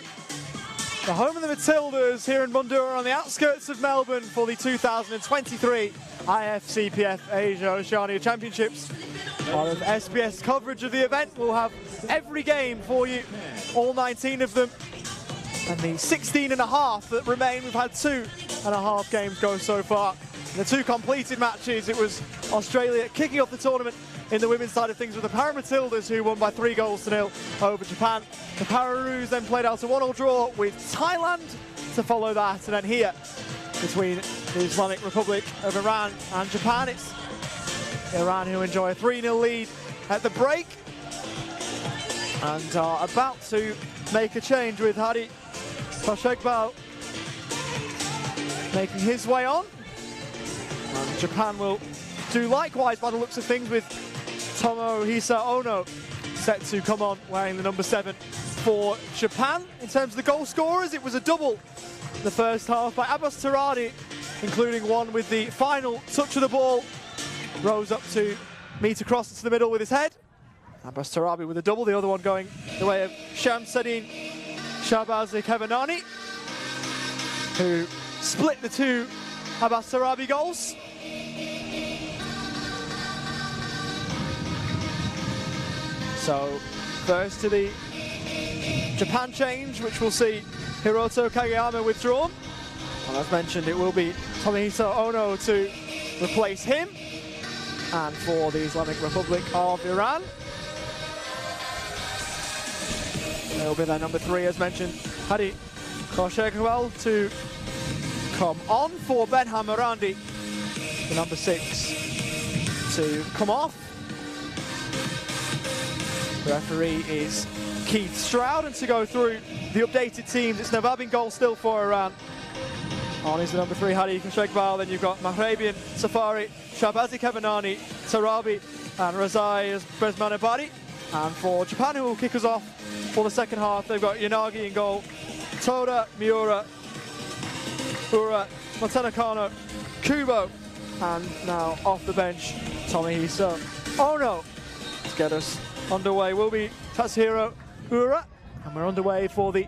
the home of the Matildas here in Mundura on the outskirts of Melbourne for the 2023 IFCPF Asia Oceania Championships. A lot of SBS coverage of the event. We'll have every game for you, all 19 of them. And the 16 and a half that remain, we've had 2.5 games go so far. In the 2 completed matches, it was Australia kicking off the tournament in the women's side of things with the Para Matildas, who won by 3-0 over Japan. The Pararoos then played out a 1-1 draw with Thailand to follow that. And then here, between the Islamic Republic of Iran and Japan, it's Iran who enjoy a 3-0 lead at the break and are about to make a change with Hadi Koshekbal making his way on. And Japan will do likewise by the looks of things, with Tomohisa Ono set to come on wearing the number 7 for Japan. In terms of the goal scorers, it was a double in the first half by Abbas Taradi, including one with the final touch of the ball. Rose up to meet across into the middle with his head. Abbas Tarabi with a double, the other one going the way of Shamsuddin Shahbazi Kevanani, who split the 2 Abbas Tarabi goals. So first to the Japan change, which will see Hiroto Kageyama withdrawn. And as mentioned, it will be Tomohisa Ono to replace him. And for the Islamic Republic of Iran, it will be their number 3, as mentioned, Hadi Koshekbal to come on, for Ben Hamarandi, the number 6, to come off. The referee is Keith Stroud, and to go through the updated teams, it's never been goal still for Iran. On is the number 3, Hadi Koshekbal. Then you've got Mahrabian, Safari, Shahbazi Kevanani, Tarabi, and Razai Besmanabadi. And for Japan, who will kick us off for the second half, they've got Yanagi in goal, Toda, Miura, Ura, Motenakano, Kubo, and now off the bench, Tomohisa Ono. To get us underway will be Tatsuhiro Ura, and we're underway for the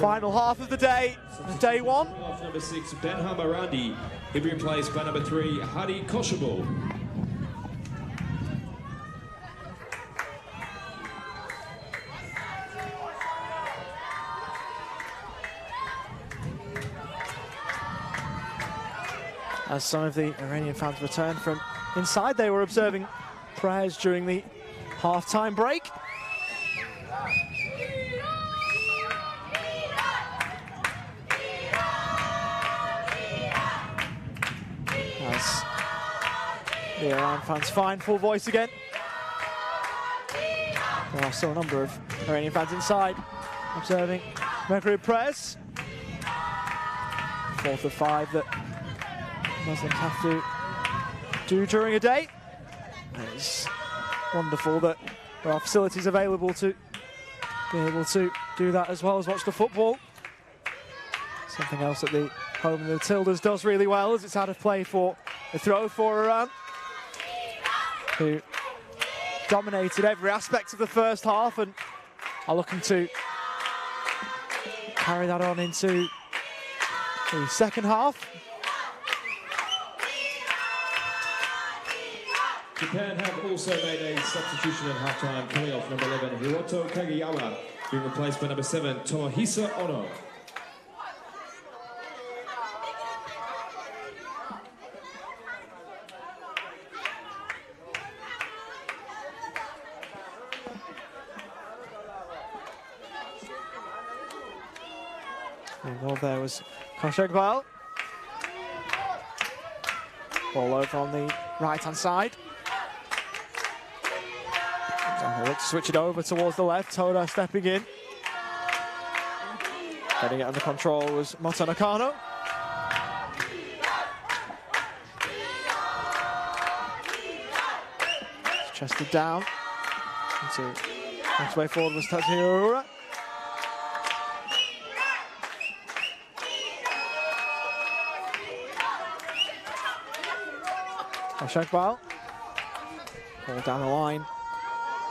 final half of the day, day 1. Off number 6, Ben Hamarandi. He'll be replaced by number 3, Hadi Koshekbal. As some of the Iranian fans returned from inside, they were observing prayers during the half-time break. As the Iran fans find full voice again. There are still a number of Iranian fans inside observing Maghrib prayers. 4th of 5 that Muslims have to do during a day. It's wonderful that there are facilities available to be able to do that, as well as watch the football. Something else that the home of the Matildas does really well, as it's out of play for the throw for Iran, who dominated every aspect of the first half and are looking to carry that on into the second half. Japan have also made a substitution at halftime, coming off number 11, Hiroto Kageyama, being replaced by number 7, Tomohisa Ono. Involved there was Koshekbal. Ball over on the right-hand side. Let's switch it over towards the left. Toda stepping in. Getting it under control was Motonakano. Chested down. Next way forward was Tatsuhiro. Koshekbal. Ball down the line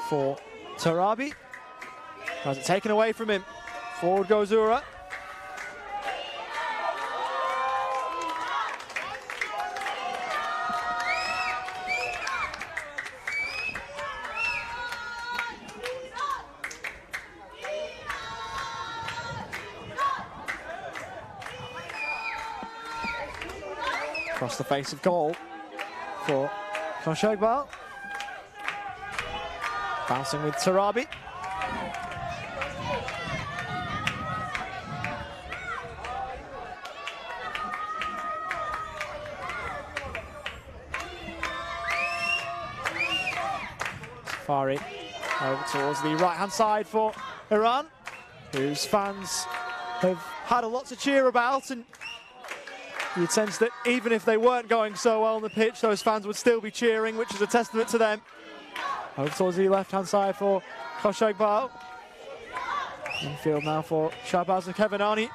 for Tarabi. Has it taken away from him. Forward goes Ura. Across the face of goal for Koshegbal. Bouncing with Tarabi. Safari over towards the right-hand side for Iran, whose fans have had a lot to cheer about, and you'd sense that even if they weren't going so well on the pitch, those fans would still be cheering, which is a testament to them. Over towards the left-hand side for Koshegbal. Infield now for Shahbaz Kevinani.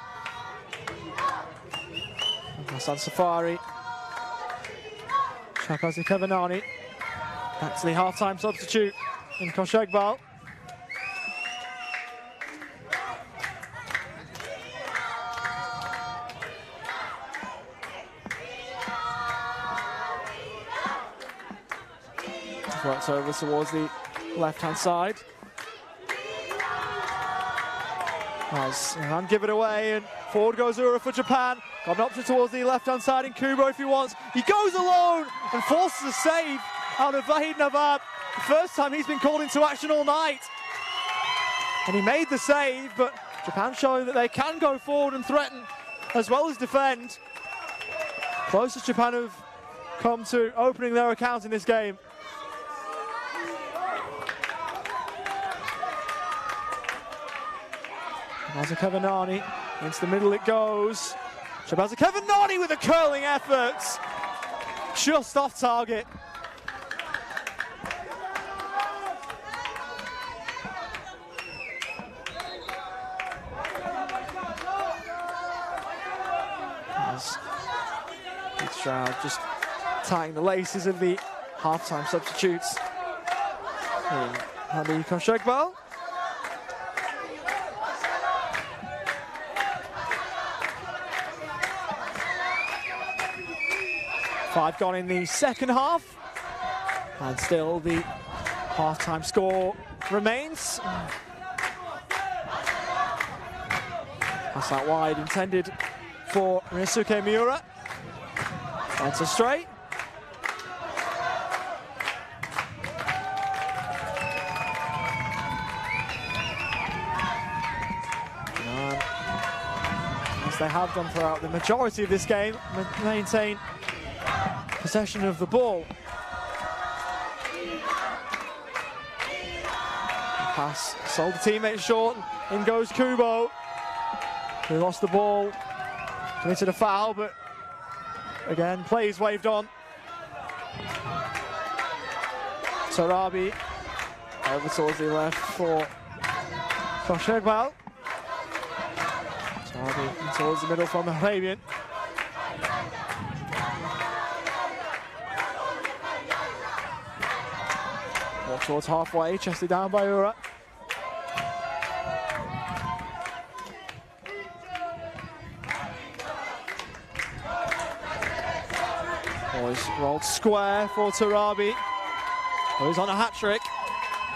Hassan Safari. Shahbaz Kevinani. Back to the half-time substitute in Koshegbal. Works over towards the left-hand side. As Iran give it away, and forward goes Ura for Japan. Got an option towards the left-hand side in Kubo if he wants. He goes alone and forces a save out of Vahid Nawab. The first time he's been called into action all night. And he made the save, but Japan showing that they can go forward and threaten as well as defend. Closest Japan have come to opening their account in this game. Shahbaz Kevinani, into the middle it goes. Shahbaz Kevinani with a curling effort. Just off target. As Stroud just tying the laces of the half-time substitutes in Hadi Koshegbal. Five gone in the second half, and still the half-time score remains. Pass out wide, intended for Ryosuke Miura. That's a straight. And as they have done throughout the majority of this game, maintain possession of the ball. Pass sold the teammate short. In goes Kubo, who lost the ball, committed a foul, but again, play is waved on. Tarabi over towards the left for Koshegbal. Tarabi towards the middle from Arabian. Towards halfway, chested down by Ura. Boys rolled square for Tarabi, who's on a hat-trick.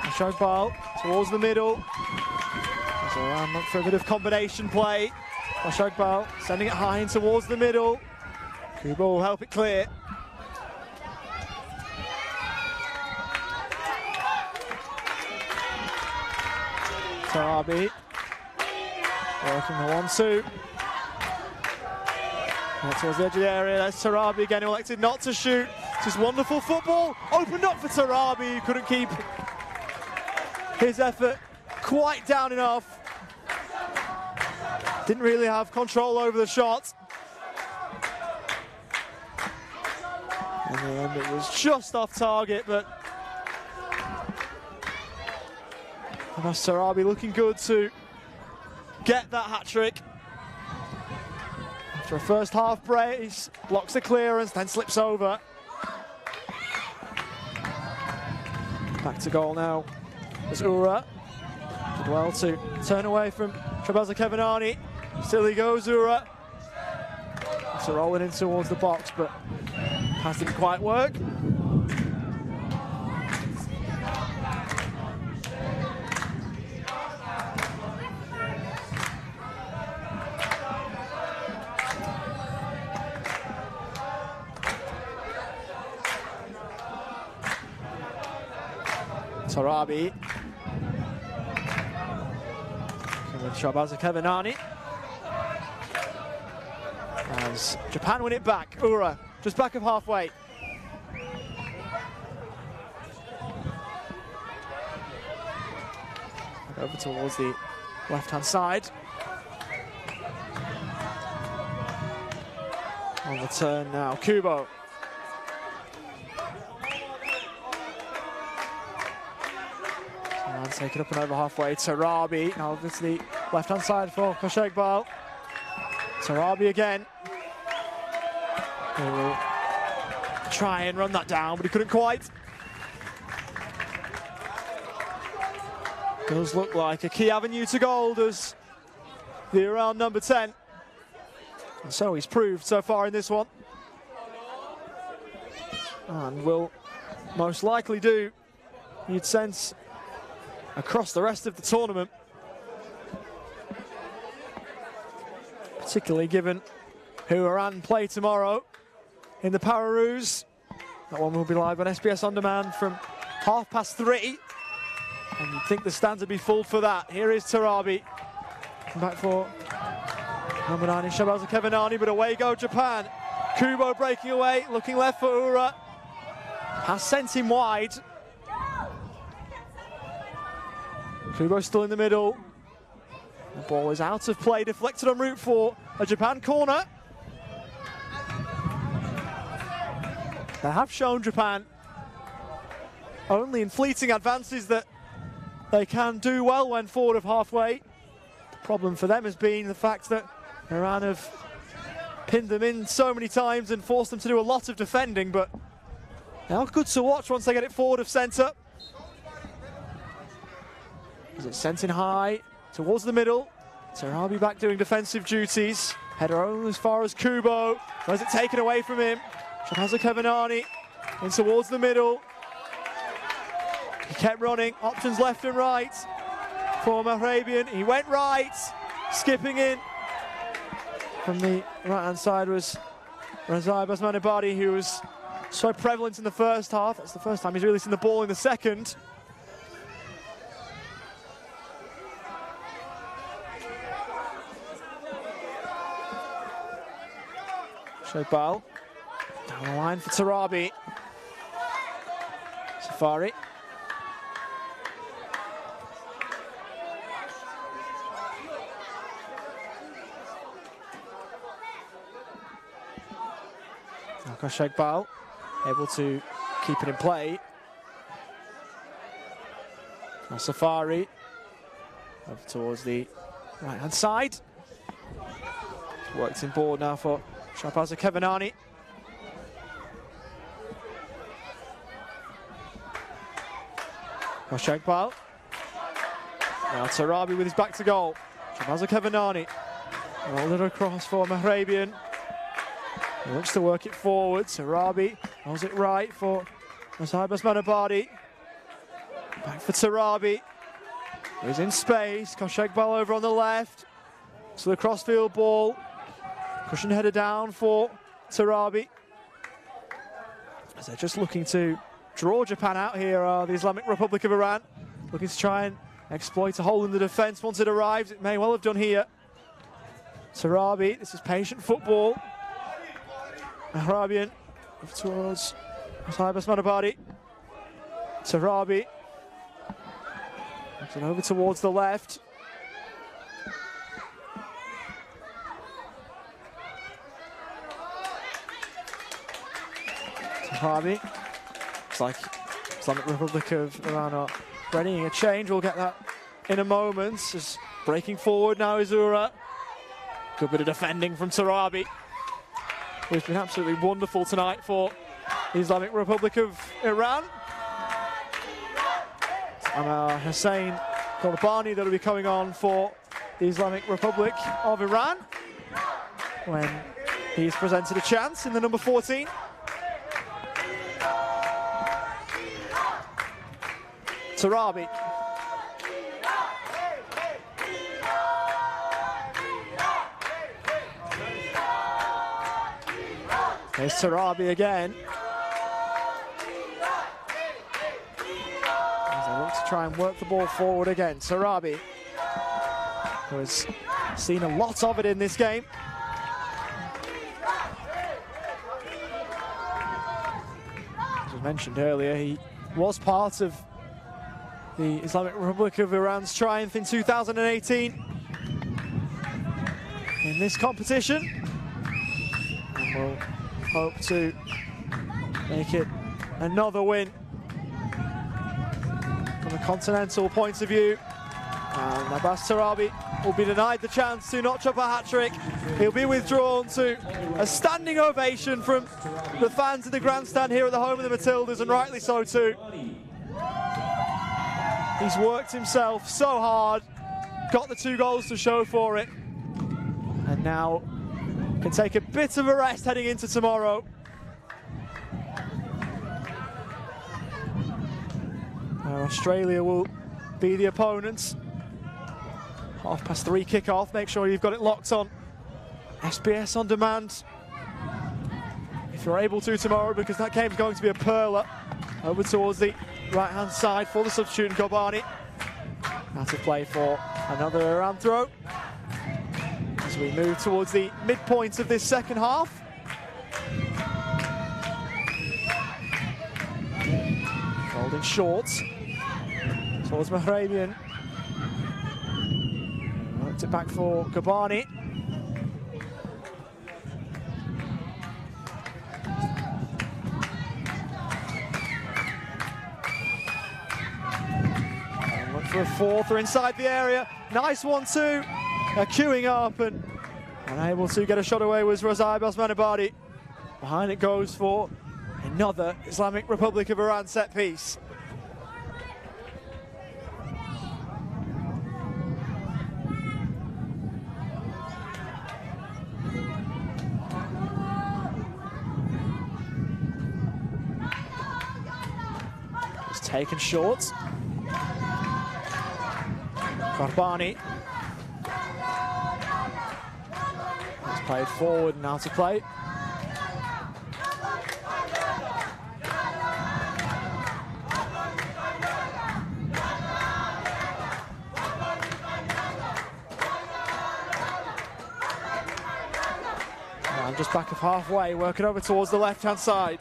Koshegbal towards the middle. As Iran look for a bit of combination play. Koshegbal sending it high in towards the middle. Kubo will help it clear. Tarabi working the 1-2. Towards the edge of the area, there's Tarabi again, who elected not to shoot. Just wonderful football, opened up for Tarabi, who couldn't keep his effort quite down enough. Didn't really have control over the shot. In the end, it was just off target, but Tarabi looking good to get that hat-trick. After a first half brace, blocks the clearance, then slips over. Back to goal now. There's Ura. well to turn away from Shahbaz Kevinani. Still he goes, Ura. So rolling in towards the box, but pass didn't quite work. Tarabi. With Shahbaz Kevinani. As Japan win it back. Ura, just back of halfway. Over towards the left-hand side. On the turn now, Kubo. And take it up and over halfway. Tarabi, now over to the left-hand side for Koshegbal. Tarabi again. He will try and run that down, but he couldn't quite. Does look like a key avenue to goal, does the Iran number 10. And so he's proved so far in this one. And will most likely do, you'd sense, across the rest of the tournament. Particularly given who Iran play tomorrow in the Pararoos. That one will be live on SBS On Demand from 3:30. And you'd think the stands would be full for that. Here is Tarabi. Back for number 9 in Shahbaz Kevinani, but away go Japan. Kubo breaking away, looking left for Ura. Has sent him wide. Kubo still in the middle. The ball is out of play, deflected en route for a Japan corner. They have shown Japan only in fleeting advances that they can do well when forward of halfway. The problem for them has been the fact that Iran have pinned them in so many times and forced them to do a lot of defending, but they are good to watch once they get it forward of centre. Is it sent in high towards the middle? Tarabi back doing defensive duties. Header only as far as Kubo. Or is it taken away from him? Shahbaz Kevinani in towards the middle. He kept running, options left and right for Mahrabian. He went right, skipping in. From the right-hand side was Razai Basmanabadi, who was so prevalent in the first half. That's the first time he's really seen the ball in the second. Shobal, down the line for Tarabi. Safari. Koshegbal able to keep it in play. Now Safari over towards the right-hand side. Works in board now for Shahbaz Kevinani. Koshegbal. Now Tarabi with his back to goal. Shahbaz Kevinani. Rolled it across for Mahrabian. He looks to work it forward. Tarabi holds it right for Razai Basmanabadi. Back for Tarabi. He's in space. Koshegbal over on the left. So the crossfield ball. Cushion header down for Tarabi. As they're just looking to draw Japan out here, the Islamic Republic of Iran. Looking to try and exploit a hole in the defence once it arrives. It may well have done here. Tarabi, this is patient football. Mahrabian towards Razai Basmanabadi. Tarabi. And over towards the left. Tarabi. Looks like Islamic Republic of Iran are readying a change. We'll get that in a moment. Just breaking forward now is Ura. Good bit of defending from Tarabi, who's been absolutely wonderful tonight for the Islamic Republic of Iran. And Hussein Korbani that will be coming on for the Islamic Republic of Iran when he's presented a chance in the number 14. Tarabi. There's Tarabi again. As they look to try and work the ball forward again. Tarabi, who has seen a lot of it in this game. As we mentioned earlier, he was part of the Islamic Republic of Iran's triumph in 2018 in this competition. And we'll hope to make it another win from a continental point of view. And Abbas Tarabi will be denied the chance to notch up a hat-trick. He'll be withdrawn to a standing ovation from the fans in the grandstand here at the home of the Matildas, and rightly so too. He's worked himself so hard, got the 2 goals to show for it, and now can take a bit of a rest heading into tomorrow. Australia will be the opponents. 3:30 kickoff. Make sure you've got it locked on SBS On Demand if you're able to tomorrow, because that game's going to be a perler. Over towards the right-hand side for the substitute Kobani. Now to play for another Iran throw as we move towards the midpoint of this second half. Holding short towards Mahrabian. Worked it back for Kobani. For a fourth, they're inside the area. Nice 1-2. Queuing up and unable to get a shot away was Razai Basmanabadi. Behind it goes for another Islamic Republic of Iran set piece. It's taken short. Korbani has played forward and now to play. And just back of halfway, working over towards the left-hand side.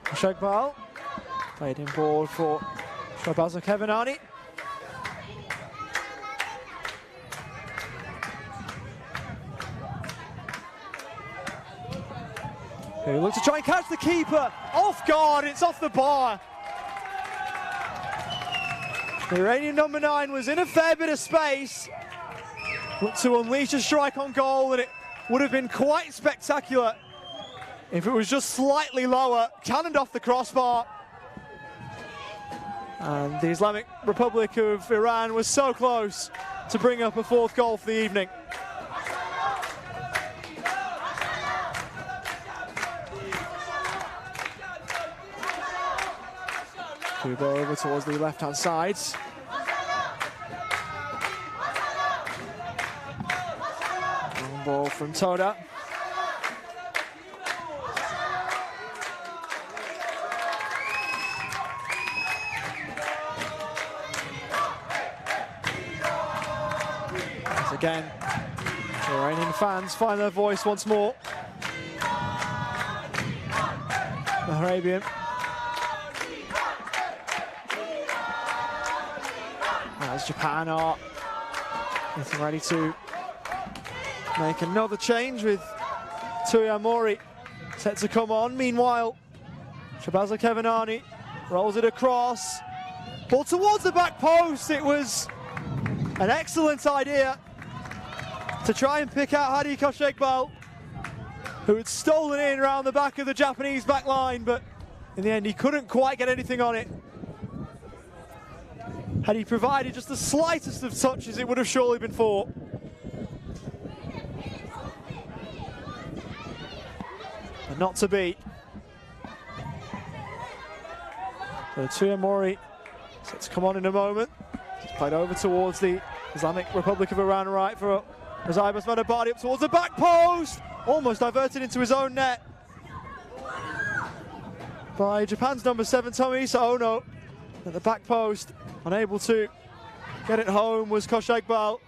Shegbal played in board for Shabaza Kevinani. Who look to try and catch the keeper off guard. It's off the bar. The Iranian number 9 was in a fair bit of space. Looked to unleash a strike on goal, and it would have been quite spectacular if it was just slightly lower. Cannoned off the crossbar. And the Islamic Republic of Iran was so close to bring up a 4th goal for the evening. Kubo over towards the left-hand side. Long ball from Toda. As again, the Iranian fans find their voice once more. Mahrabian. As Japan are getting ready to make another change with Tuya Mori set to come on. Meanwhile, Shabaza Kevinani rolls it across. Ball towards the back post. It was an excellent idea to try and pick out Hadi Koshekbal, who had stolen in around the back of the Japanese back line, but in the end he couldn't quite get anything on it. Had he provided just the slightest of touches, it would have surely been 4. But not to be. So Tuyamori set to come on in a moment. He's played over towards the Islamic Republic of Iran, right for Razai Basmanabadi, up towards the back post. Almost diverted into his own net by Japan's number 7, Tomohisa Ono. At the back post, unable to get it home was Koshegbal.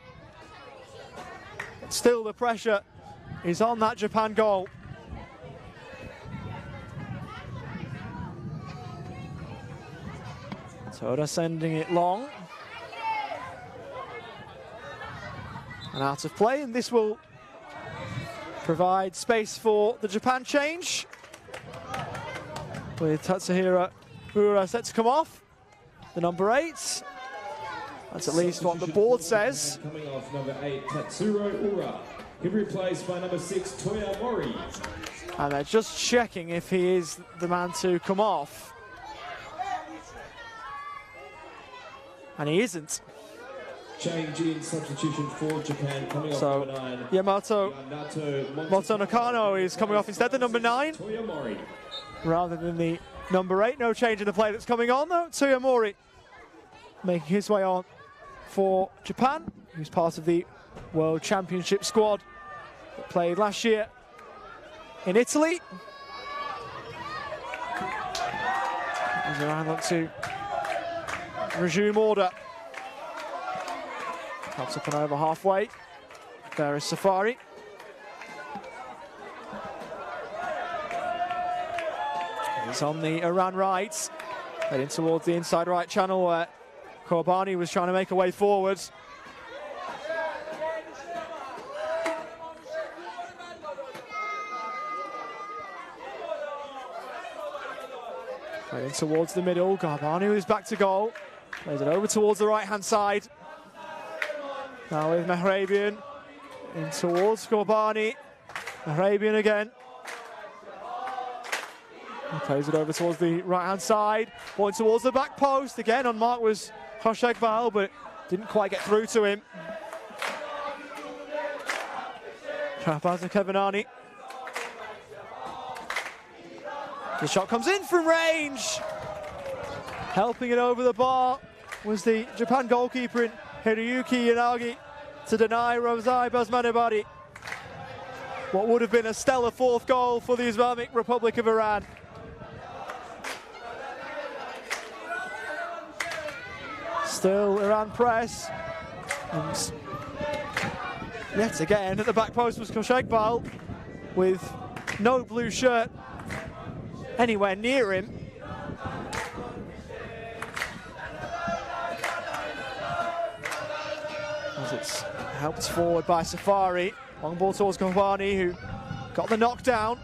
But still the pressure is on that Japan goal. Toda sending it long. And out of play, and this will provide space for the Japan change. With Tatsuhiro Ura set to come off. The number 8. That's at least what the board says. Coming off number 8, Tatsuro Ura. He'll be replaced by number 6, Toyamori. And they're just checking if he is the man to come off. And he isn't. Change in substitution for Japan coming off number 9. Yamato Moto Nakano is coming off instead, the number 9. Toyamori. Rather than the number 8. No change in the play that's coming on though. Toyamori making his way on for Japan, who's part of the World Championship squad that played last year in Italy. As Iran look to resume order. Helps up and over halfway. There is Safari. He's on the Iran right, heading towards the inside right channel where Kobani was trying to make a way forwards. Heading towards the middle, Kobani is back to goal. Plays it over towards the right-hand side. Now with Mehrabian in towards Kobani. Mehrabian again. He plays it over towards the right-hand side, points towards the back post. Again, on mark was Koshegbal, but didn't quite get through to him. Shahbaza Kevinani. The shot comes in from range. Helping it over the bar was the Japan goalkeeper in Hiroyuki Yanagi to deny Razai Basmanabadi what would have been a stellar 4th goal for the Islamic Republic of Iran. Still Iran press, and yet again at the back post was Koshegbal with no blue shirt anywhere near him. As it's helped forward by Safari, long ball towards Kobani, who got the knockdown.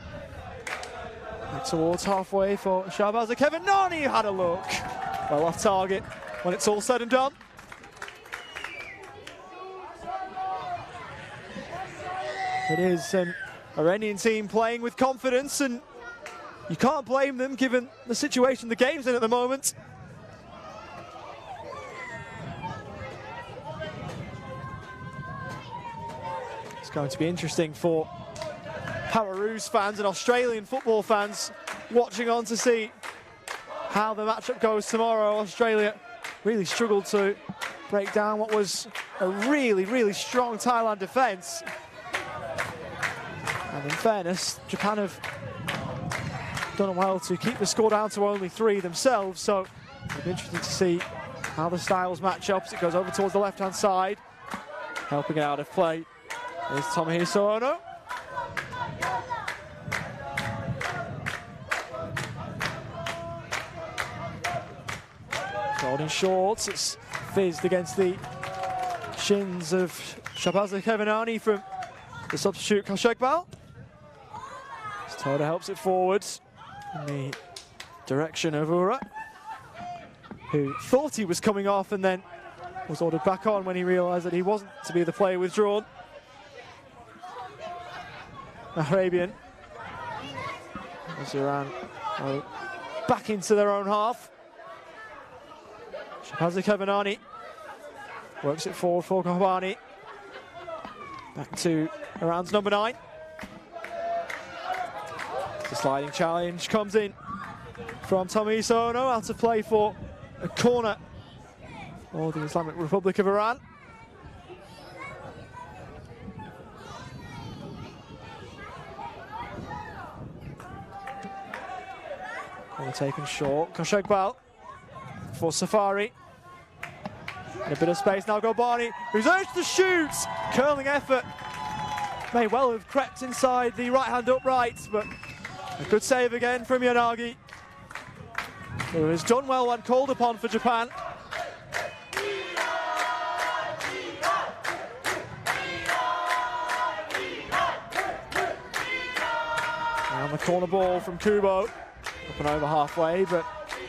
Back towards halfway for Shahbaza Kevinani, who had a look. Well off target when it's all said and done. It is an Iranian team playing with confidence, and you can't blame them given the situation the game's in at the moment. It's going to be interesting for Pararoos fans and Australian football fans watching on to see how the matchup goes tomorrow. Australia really struggled to break down what was a really, really strong Thailand defence. And in fairness, Japan have done well to keep the score down to only 3 themselves, so it'll be interesting to see how the styles match up as it goes over towards the left-hand side. Helping it out of play is Tomohisa Ono. Golden shorts, it's fizzed against the shins of Shahbaza Kevinani from the substitute Koshegbal. Toda helps it forwards in the direction of Ura, who thought he was coming off and then was ordered back on when he realised that he wasn't to be the player withdrawn. Arabian as Iran back into their own half. Shabazi Kevinani works it forward for Kobani. Back to Iran's number 9. The sliding challenge comes in from Tommy Sono, out of play for a corner for the Islamic Republic of Iran. Corner taken short. Khoshegbal for Safari. In a bit of space now, Kobani, who's urged to shoot. Curling effort. May well have crept inside the right-hand upright, but a good save again from Yanagi, who has done well when called upon for Japan. And the corner ball from Kubo, up and over halfway, but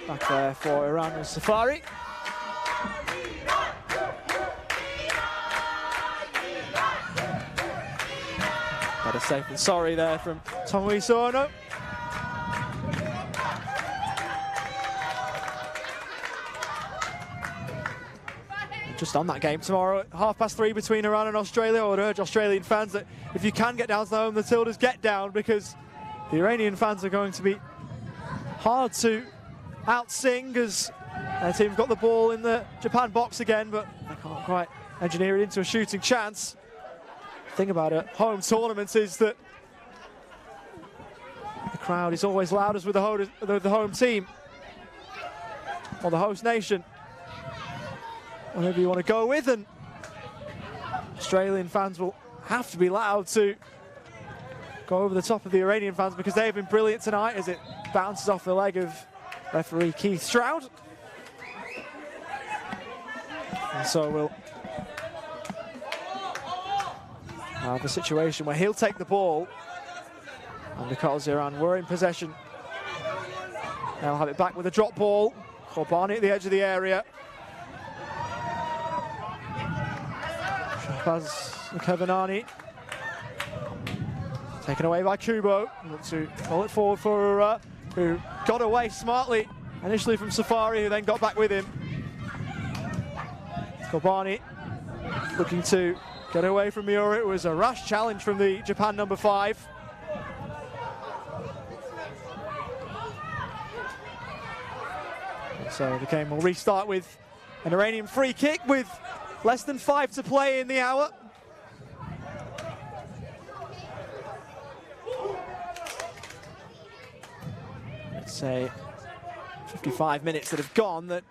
back there for Iran was Safari. Better safe than sorry there from Tommy Sono. Just on that game tomorrow at 3:30 between Iran and Australia. I would urge Australian fans that if you can get down to the home, the Tildas get down, because the Iranian fans are going to be hard to out-sing as their team's got the ball in the Japan box again, but they can't quite engineer it into a shooting chance. The thing about a home tournament is that the crowd is always loudest with the home team or the host nation, whatever you want to go with, and Australian fans will have to be loud to go over the top of the Iranian fans, because they have been brilliant tonight as it bounces off the leg of referee Keith Stroud. And so we'll have a situation where he'll take the ball, and because Iran were in possession, they'll have it back with a drop ball. Kobani at the edge of the area. Shahbaz Kevinani taken away by Kubo. Look to roll it forward for who got away smartly initially from Safari, who then got back with him. Kobani looking to get away from Miura. It was a rash challenge from the Japan number 5. So the game will restart with an Iranian free kick with less than 5 to play in the hour. Let's say 55 minutes that have gone that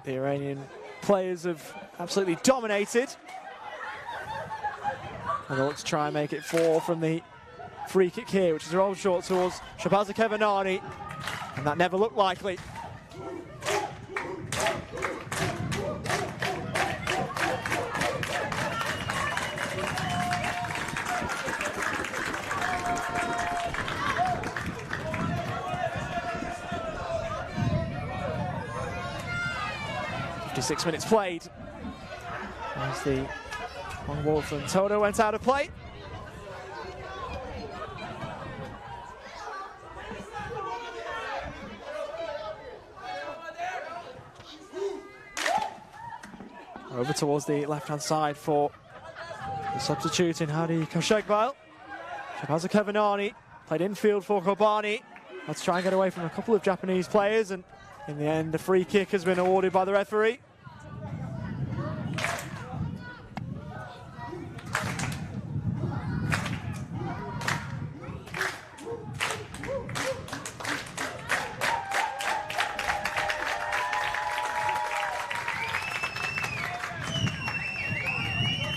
the Iranian players have absolutely dominated. And they'll look to try and make it 4 from the free kick here, which is rolled short towards Shabazi Kevinani, and that never looked likely. Six minutes played as the long ball from Toto went out of play. Over towards the left-hand side for the substitute in Hadi Khoshegbal. Shabazi Kevinani played infield for Kobani. Let's try and get away from a couple of Japanese players, and in the end, the free kick has been awarded by the referee.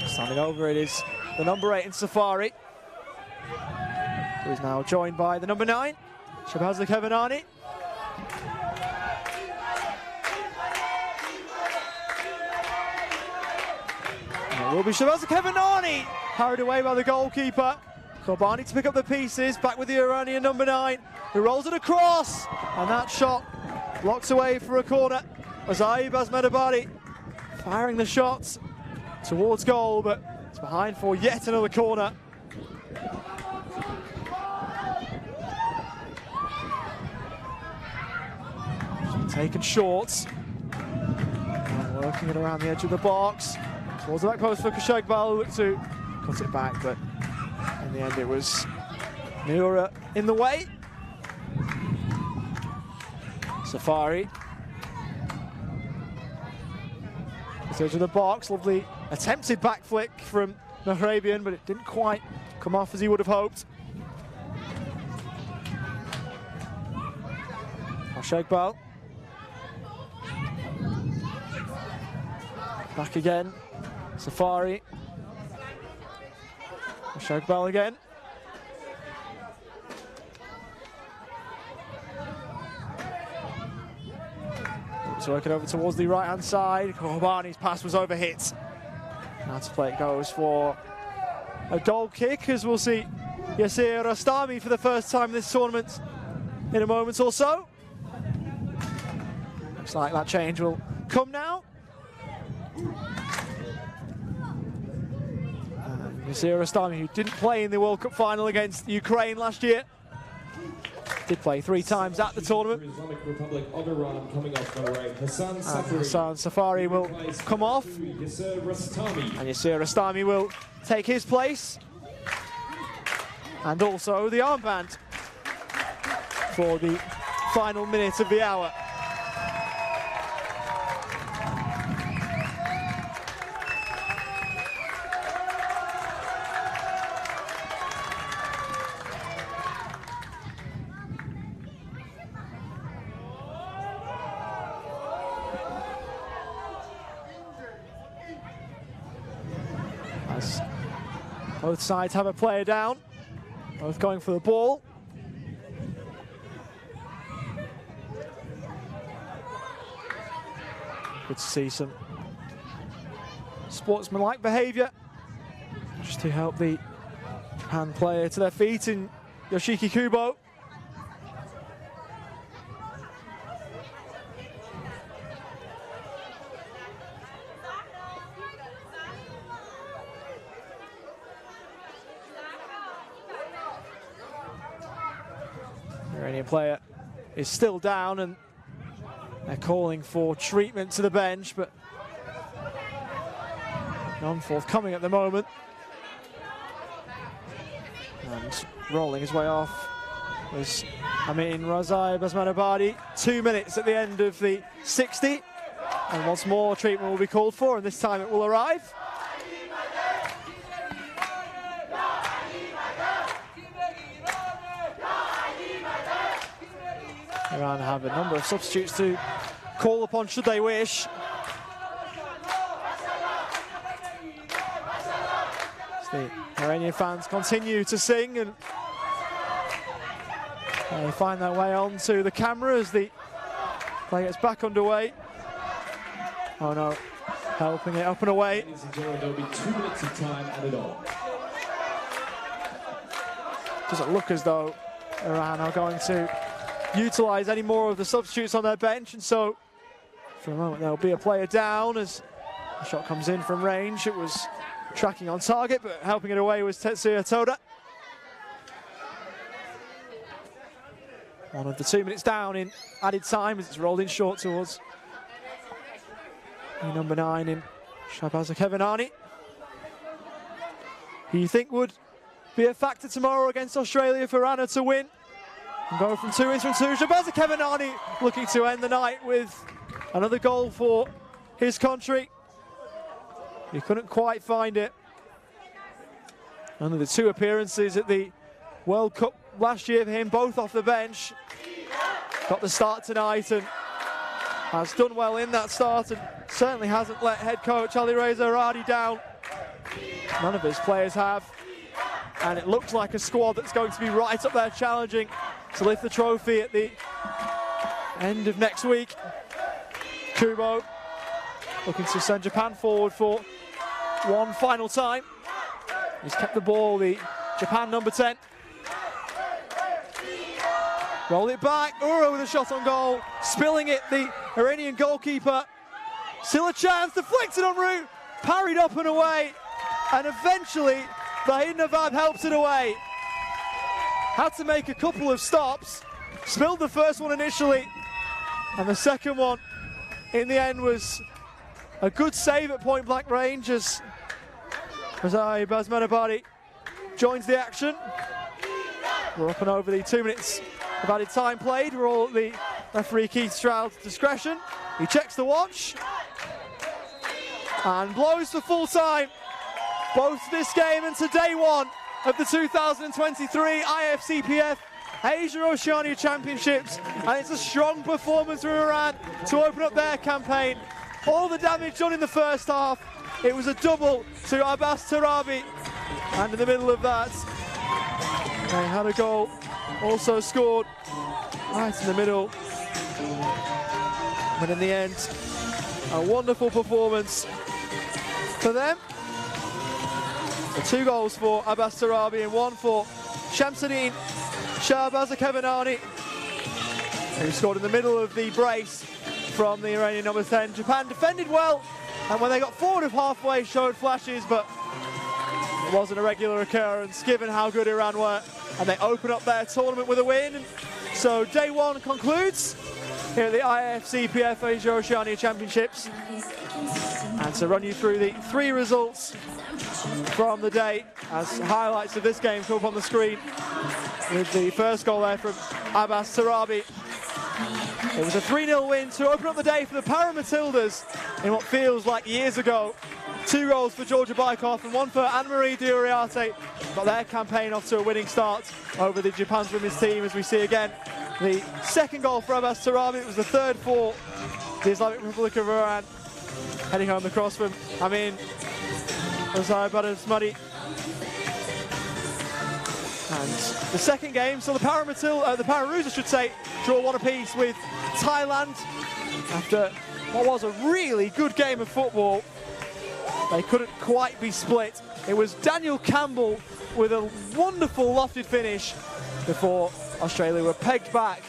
Standing over it is the number 8 in Safari, who is now joined by the number 9, Shabazi Kevinani. It will be Shabazi Kevinani, carried away by the goalkeeper. Kobani to pick up the pieces, back with the Iranian number 9, who rolls it across, and that shot blocks away for a corner. Azaib Asmedabadi firing the shots towards goal, but it's behind for yet another corner. Taken short. Working it around the edge of the box. Towards the back post for Kashegbal, looked to cut it back, but in the end it was Miura in the way. Safari. The edge of the box, lovely attempted back flick from Mahrabian, but it didn't quite come off as he would have hoped. Kashegbal. Back again. Safari. Kashegbal again. To work it over towards the right-hand side. Kobani's pass was overhit. Now to play it goes for a goal kick, as we'll see Yasir Rastami for the first time in this tournament in a moment or so. Looks like that change will come now. Yasir Rastami, who didn't play in the World Cup final against Ukraine last year, did play 3 times at the tournament. Islamic Republic of Iran coming off by right. Hassan Safari will come off. Yasir Rastami. And Yasir Rastami will take his place. And also the armband for the final minute of the hour. As both sides have a player down, both going for the ball. Good to see some sportsmanlike behaviour just to help the Japan player to their feet in Yoshiki Kubo. Iranian player is still down and they're calling for treatment to the bench, but none forthcoming at the moment. And rolling his way off was Amin Razai Basmanabadi. 2 minutes at the end of the 60. And once more treatment will be called for, and this time it will arrive. Iran have a number of substitutes to call upon should they wish. The Iranian fans continue to sing and they find their way onto the camera as the play gets back underway. Oh no, helping it up and away. Ladies and gentlemen, there'll be 2 minutes of time added on. Doesn't look as though Iran are going to utilise any more of the substitutes on their bench, and so for a moment there'll be a player down as the shot comes in from range. It was tracking on target, but helping it away was Tetsuya Toda. One of the 2 minutes down in added time as it's rolled in short towards number 9 in Shahbaz Kevinani. Who you think would be a factor tomorrow against Australia for Anna to win? And go from 2 in from 2. Shahbaz Kevinani looking to end the night with another goal for his country. He couldn't quite find it. Only the 2 appearances at the World Cup last year for him, both off the bench. Got the start tonight and has done well in that start and certainly hasn't let head coach Ali Reza Aradi down. None of his players have. And it looks like a squad that's going to be right up there challenging to lift the trophy at the end of next week. Kubo looking to send Japan forward for one final time. He's kept the ball, the Japan number 10. Roll it back, Uro with a shot on goal, spilling it, the Iranian goalkeeper. Still a chance, deflected en route, parried up and away, and eventually Vahid Navad helps it away. Had to make a couple of stops, spilled the first one initially, and the second one in the end was A good save at point blank range as Razai Basmanabadi joins the action. We're up and over the 2 minutes of added time played. We're all at the referee Keith Stroud's discretion. He checks the watch and blows for full time. Both this game and to day one of the 2023 IFCPF Asia Oceania Championships, and it's a strong performance from Iran to open up their campaign. All the damage done in the first half. It was a double to Abbas Tarabi, and in the middle of that they had a goal also scored right in the middle. But in the end, a wonderful performance for them. The 2 goals for Abbas Tarabi and 1 for Shamsuddin Shahbazakevanani, who scored in the middle of the brace from the Iranian number 10. Japan defended well, and when they got forward of halfway showed flashes, but it wasn't a regular occurrence given how good Iran were, and they open up their tournament with a win. So day one concludes here at the IFCPF Asia Oceania Championships. And to run you through the 3 results from the day as highlights of this game come up on the screen, with the first goal there from Abbas Tarabi. It was a 3-0 win to open up the day for the Para Matildas in what feels like years ago. 2 goals for Georgia Bykov and 1 for Anne-Marie Dioriarte. Got their campaign off to a winning start over the Japan's women's team, as we see again. The second goal for Abbas Tarabi. It was the 3rd for the Islamic Republic of Iran. Heading home the cross from Amin Razai. And the second game, so the Pararoos, I should say, draw 1 apiece with Thailand. After what was a really good game of football, they couldn't quite be split. It was Daniel Campbell with a wonderful lofted finish before Australia were pegged back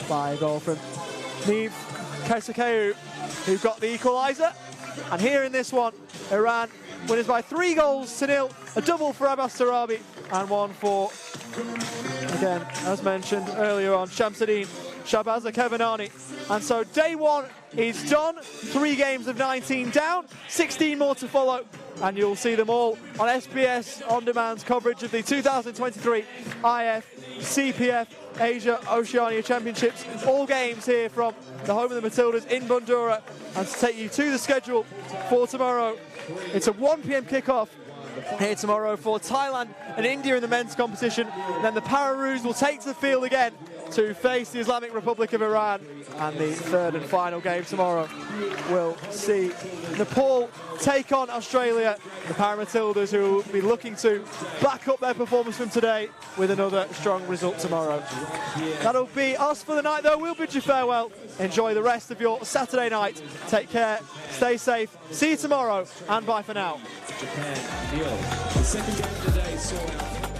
by a goal from Neve Kaisakeu, who got the equaliser. And here in this one, Iran winners by 3 goals to 0, a double for Abbas Tarabi and 1 for, again, as mentioned earlier on, Shamsuddin Shahbazakevanani. And so day one is done. 3 games of 19 down, 16 more to follow, and you'll see them all on SBS On Demand's coverage of the 2023 IFCPF Asia Oceania Championships. All games here from the home of the Matildas in Bandura. And to take you to the schedule for tomorrow, it's a 1 PM kickoff here tomorrow for Thailand and India in the men's competition. And then the Pararoos will take to the field again to face the Islamic Republic of Iran. And the 3rd and final game tomorrow will see Nepal take on Australia. The Para Matildas, who will be looking to back up their performance from today with another strong result tomorrow. That'll be us for the night, though. We'll bid you farewell. Enjoy the rest of your Saturday night. Take care, stay safe, see you tomorrow, and bye for now. Japan, Neil. The second game of the day saw out